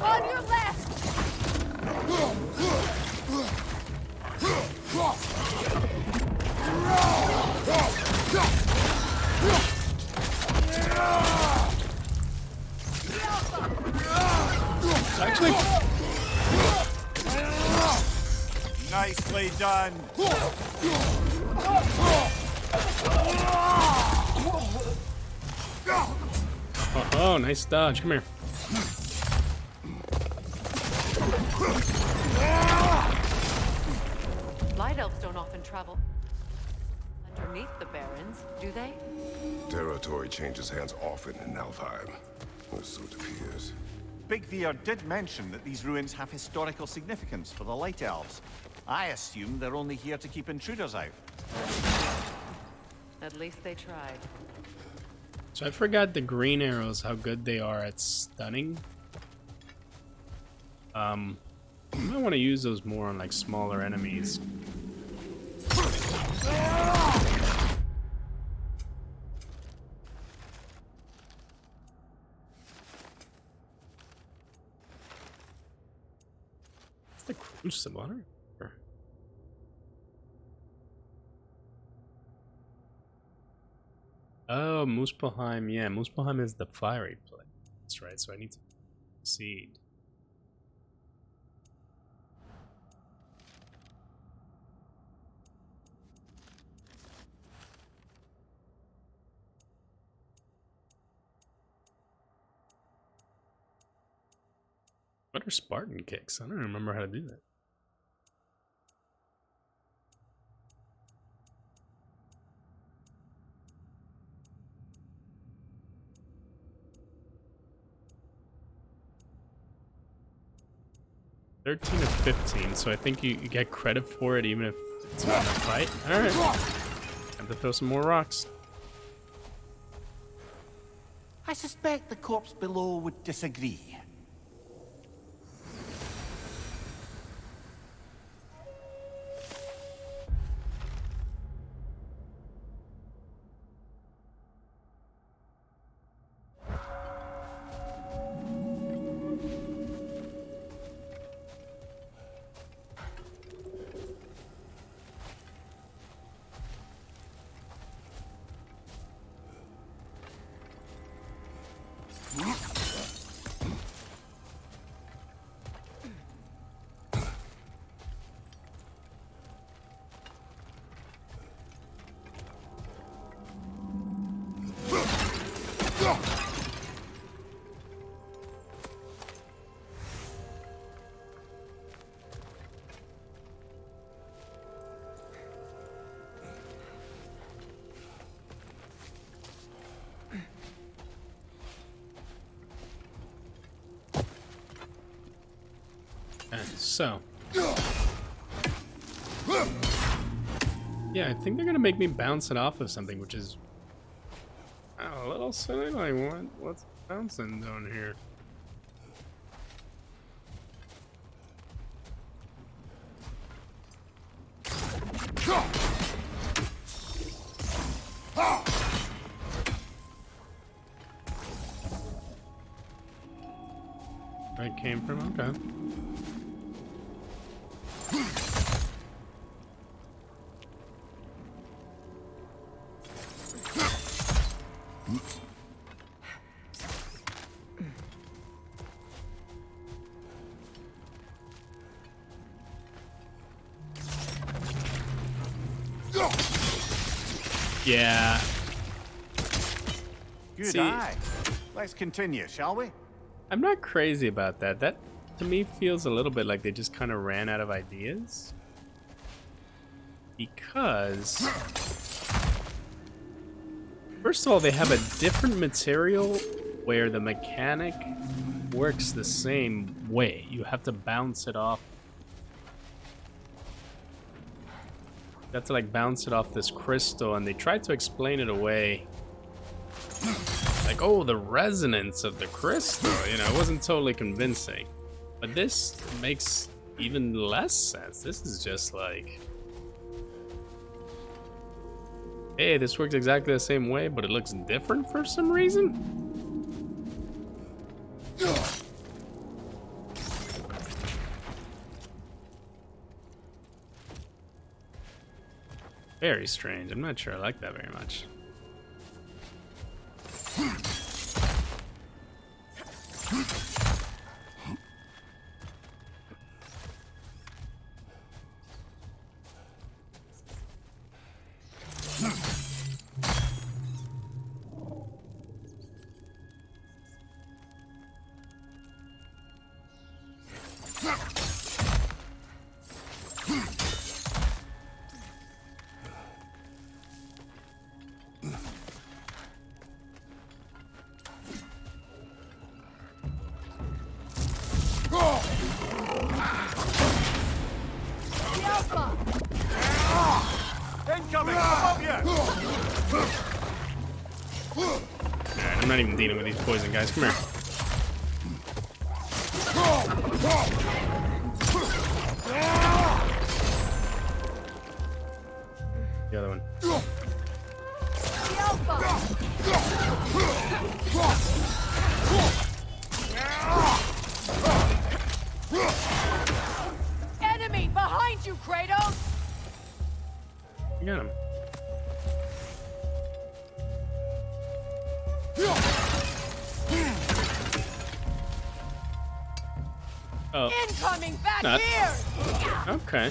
On your left! Actually, Nicely done! oh, nice dodge. Come here. Light elves don't often travel underneath the barrens, do they? Territory changes hands often in Alfheim, or so it appears. Big Veer did mention that these ruins have historical significance for the Light Elves. I assume they're only here to keep intruders out. At least they tried. So I forgot the green arrows, how good they are at stunning. I might want to use those more on like smaller enemies. What's the crucible? I don't remember. Oh, Muspelheim. Yeah, Muspelheim is the fiery place. That's right, so I need to seed. What are Spartan kicks? I don't remember how to do that. $13 of 15, so I think you get credit for it even if it's not in a fight. Alright. Have to throw some more rocks. I suspect the corpse below would disagree. And so, yeah, I think they're gonna make me bounce it off of something, which is a little silly. Like, what's bouncing down here? Where it came from? Okay. Yeah. Good eye. Let's continue, shall we? I'm not crazy about that. That, to me, feels a little bit like they just kind of ran out of ideas. Because, first of all, they have a different material where the mechanic works the same way. You have to bounce it off. You have to, like, bounce it off this crystal, and they tried to explain it away. Like, oh, the resonance of the crystal, you know, it wasn't totally convincing. But this makes even less sense. This is just like, hey, this works exactly the same way, but it looks different for some reason? Very strange. I'm not sure I like that very much. Incoming! Above you! Alright, I'm not even dealing with these poison guys. Come here. The other one. Enemy behind you, Kratos! You got him. Oh. Incoming back Not. here! Okay.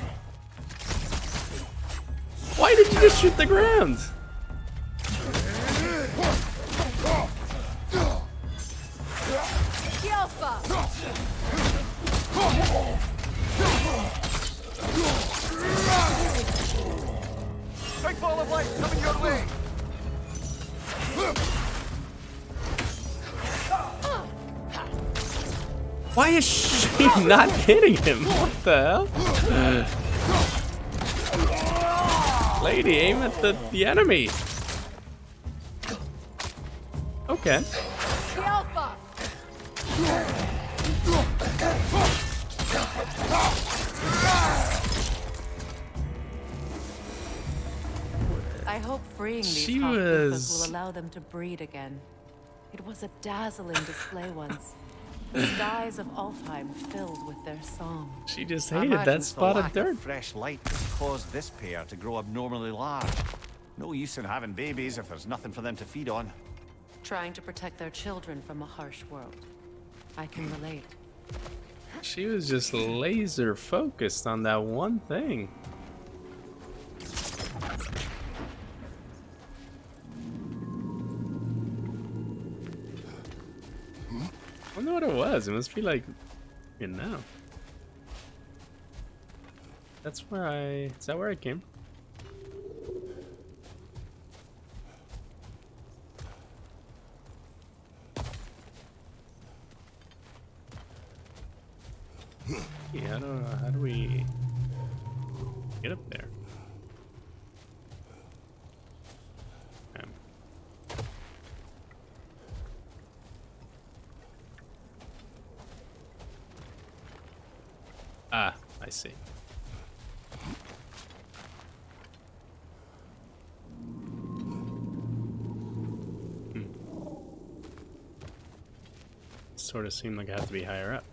Why did you just shoot the ground? The Alpha! Big ball of light coming your way! Why is she not hitting him? What the hell? Lady, aim at the enemy. Okay. The Alpha! I hope freeing these She Hoffman was- will allow them to breed again. It was a dazzling display once. The skies of Alfheim filled with their song. She just I hated imagine that it's the spot of lack dirt. fresh light that's caused this pair to grow abnormally large. No use in having babies if there's nothing for them to feed on. Trying to protect their children from a harsh world. I can relate. She was just laser focused on that one thing. I wonder what it was. It must be like, you know. That's where is that where I came? Yeah, I don't know. How do we get up there? Ah, I see. Sort of seemed like I have to be higher up.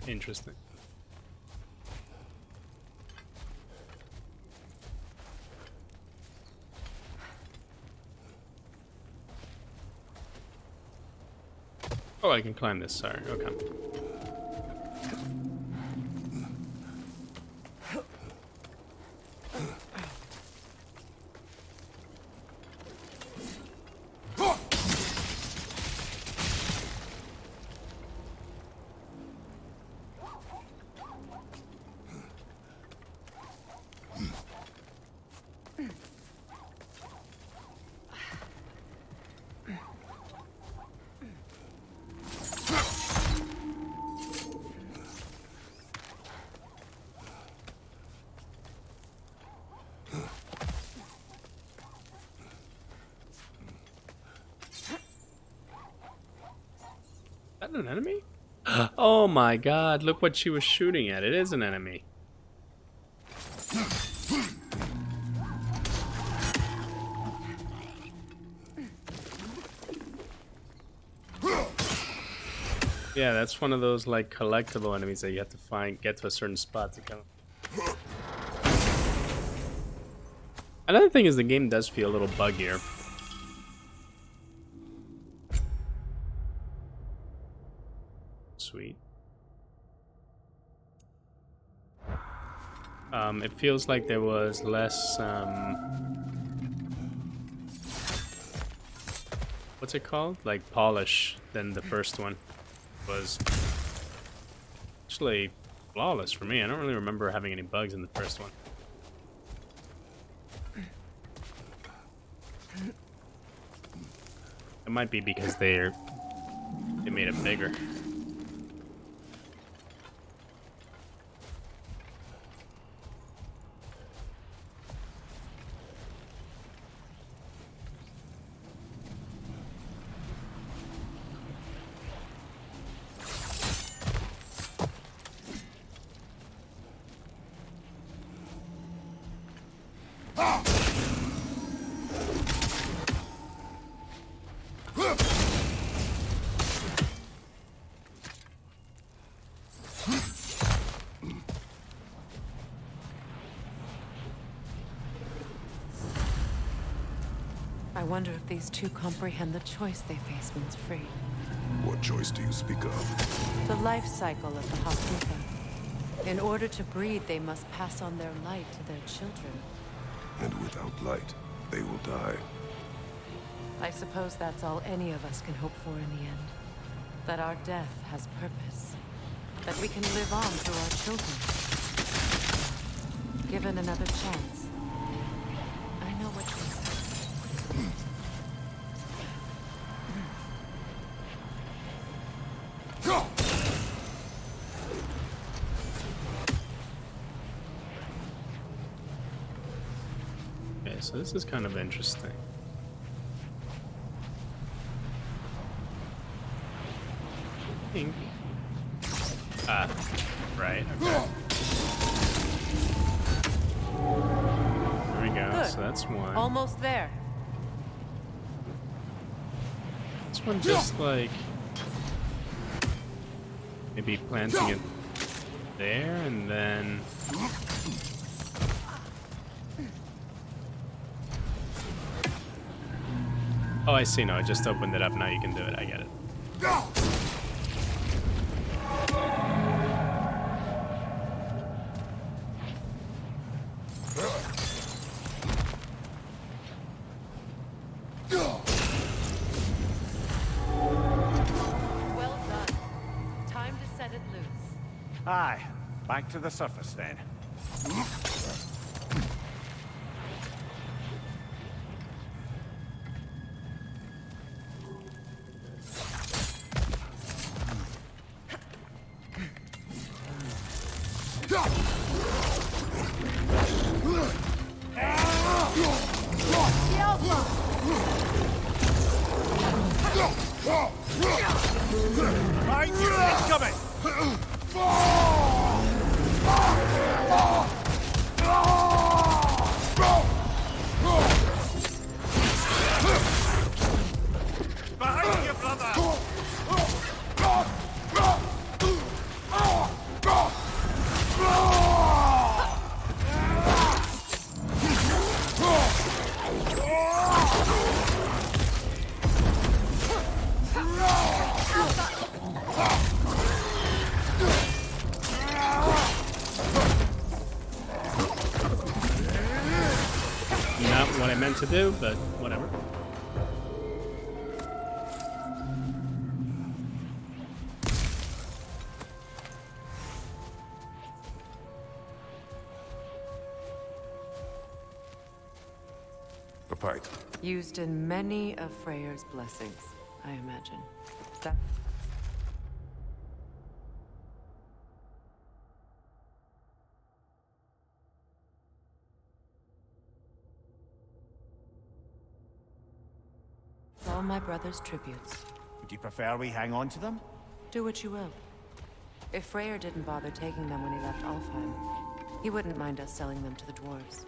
Interesting. Oh, I can climb this, sorry. Okay. Is that an enemy? Oh my god, look what she was shooting at. It is an enemy. Yeah, that's one of those like collectible enemies that you have to get to a certain spot to kill them. Another thing is the game does feel a little buggier. Sweet. It feels like there was less, what's it called? Like polish than the first one. Was actually flawless for me. I don't really remember having any bugs in the first one. It might be because they made it bigger. wonder if these two comprehend the choice they face once free. What choice do you speak of? The life cycle of the Hakuta. In order to breed, they must pass on their light to their children. And without light, they will die. I suppose that's all any of us can hope for in the end. That our death has purpose. That we can live on through our children. Given another chance, I know what you say. Okay, so this is kind of interesting. Pink. Ah, right, okay. There we go, Good. so that's one. Almost there. This one just like maybe planting it there and then oh, I see. No, it just opened it up. Now you can do it. I get it. Well done. Time to set it loose. Aye, back to the surface then. The Alpha! Right, it's coming! Behind you, brother! Not what I meant to do, but whatever. A pipe. Used in many of Freyr's blessings, I imagine. That all my brother's tributes. Would you prefer we hang on to them? Do what you will. If Freyr didn't bother taking them when he left Alfheim, he wouldn't mind us selling them to the dwarves.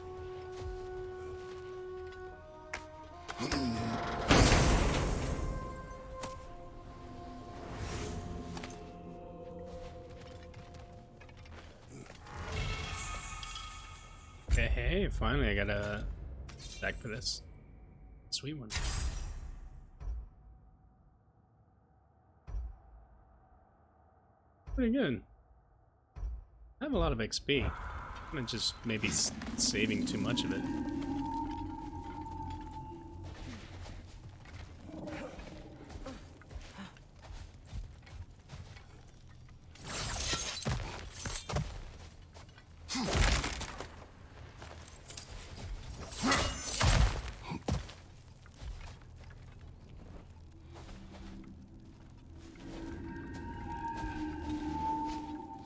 Okay, hey, finally I got a stack for this. Sweet one. Pretty good. I have a lot of XP. I'm just maybe saving too much of it.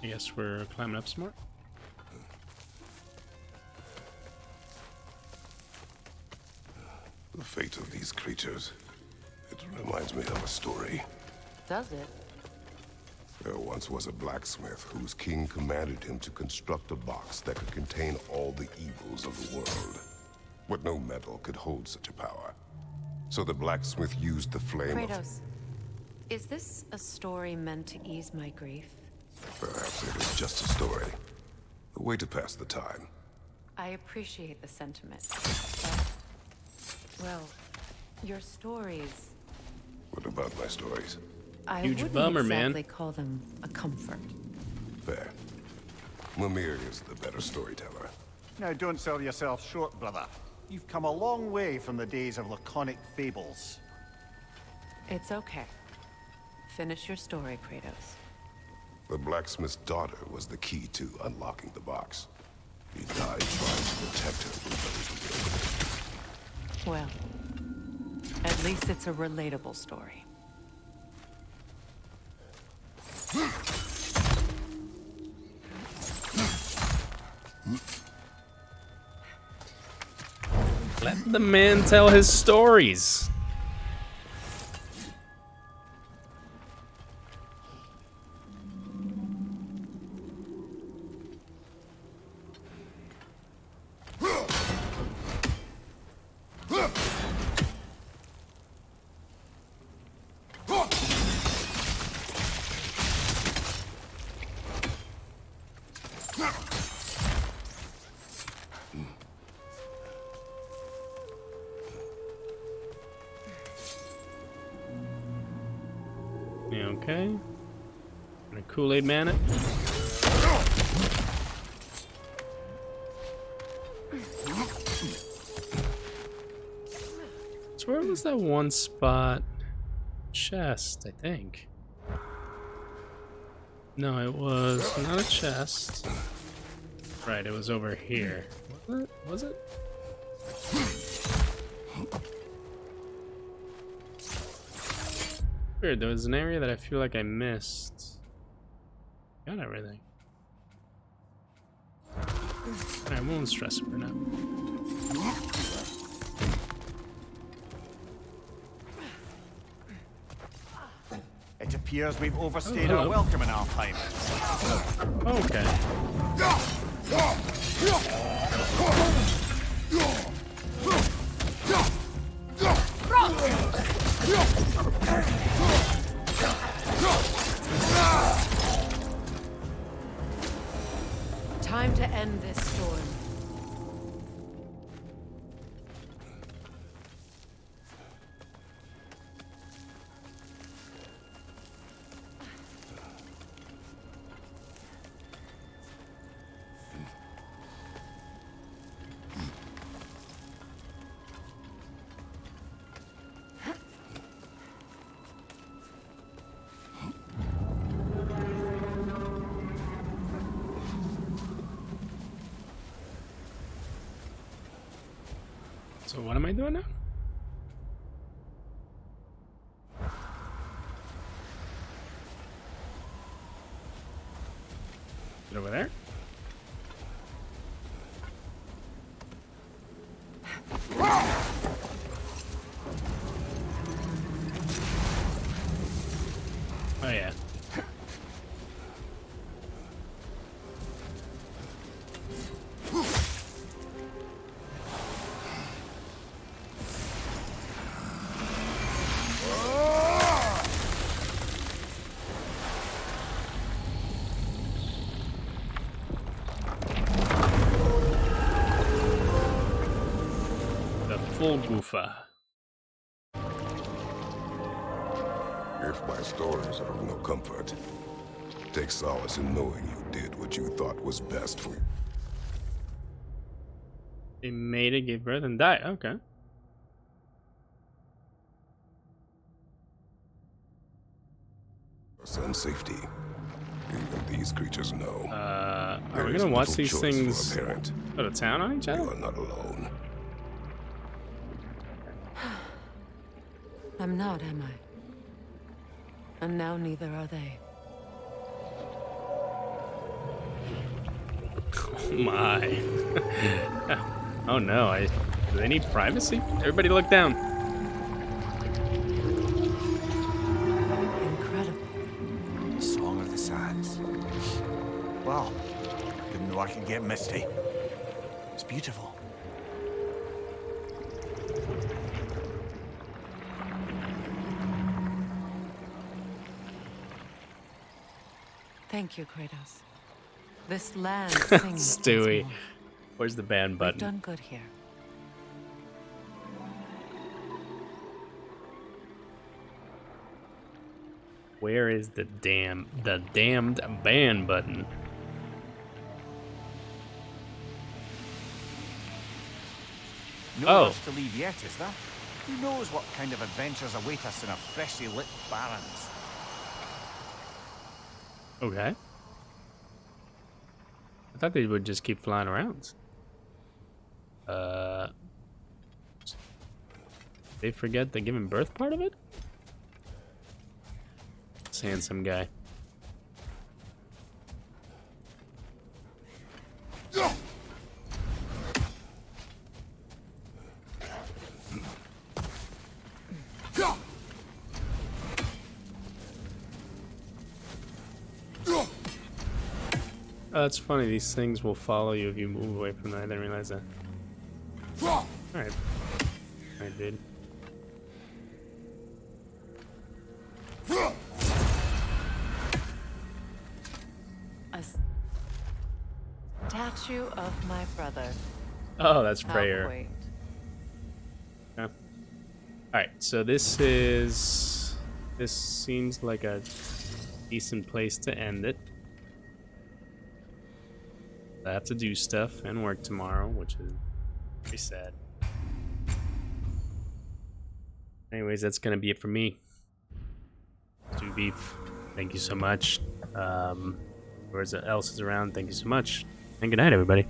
I guess we're climbing up some more. The fate of these creatures. It reminds me of a story. Does it? There once was a blacksmith whose king commanded him to construct a box that could contain all the evils of the world. But no metal could hold such a power. So the blacksmith used the flame Kratos, is this a story meant to ease my grief? Perhaps it is just a story. A way to pass the time. I appreciate the sentiment, but, well, Your stories, What about my stories? I Huge wouldn't bummer, man. exactly call them a comfort. Fair. Mimir is the better storyteller. Now, don't sell yourself short, brother. You've come a long way from the days of laconic fables. It's okay. Finish your story, Kratos. The blacksmith's daughter was the key to unlocking the box. He died trying to protect her from those who opened it. Well, at least it's a relatable story. Let the man tell his stories. Yeah, okay. And a Kool-Aid man it. So where was that one spot? Chest, I think. No, it was not a chest. Right, it was over here. Was it? Was it? Weird, there was an area that I feel like I missed. Got everything. Alright, we won't stress it for now. It appears we've overstayed Oh, our hello. welcome in our time. Okay. Time to end this storm. So what am I doing now? Get over there? Oh yeah. The full goofa. If my stories are of no comfort, take solace in knowing you did what you thought was best for you. They made it, gave birth, and died. Okay. And safety. Even these creatures know. Are There we is gonna watch little these choice things for a parent. go to town on each You other? are not alone. I'm not, am I? And now neither are they. Oh my. Oh no, do they need privacy? Everybody look down. Incredible. The Song of the Sands. Wow. Didn't know I could get misty. It's beautiful. Thank you, Kratos. This land sings once Stewie. more. Where's the ban We've button? done good here. Where is the damned ban button? No Oh. rush to leave yet, is there? Who knows what kind of adventures await us in our freshly lit barrens? Okay. I thought they would just keep flying around. They forget the giving birth part of it? This handsome guy. Oh, it's funny, these things will follow you if you move away from them. I didn't realize that. Alright. Alright, dude. A statue of my brother. Oh, that's How Freyr. quaint. Yeah. Alright, so this is... This seems like a decent place to end it. I have to do stuff and work tomorrow, which is pretty sad. Anyways, that's gonna be it for me. Stew Beef, thank you so much. Whoever else is around, thank you so much. And good night, everybody.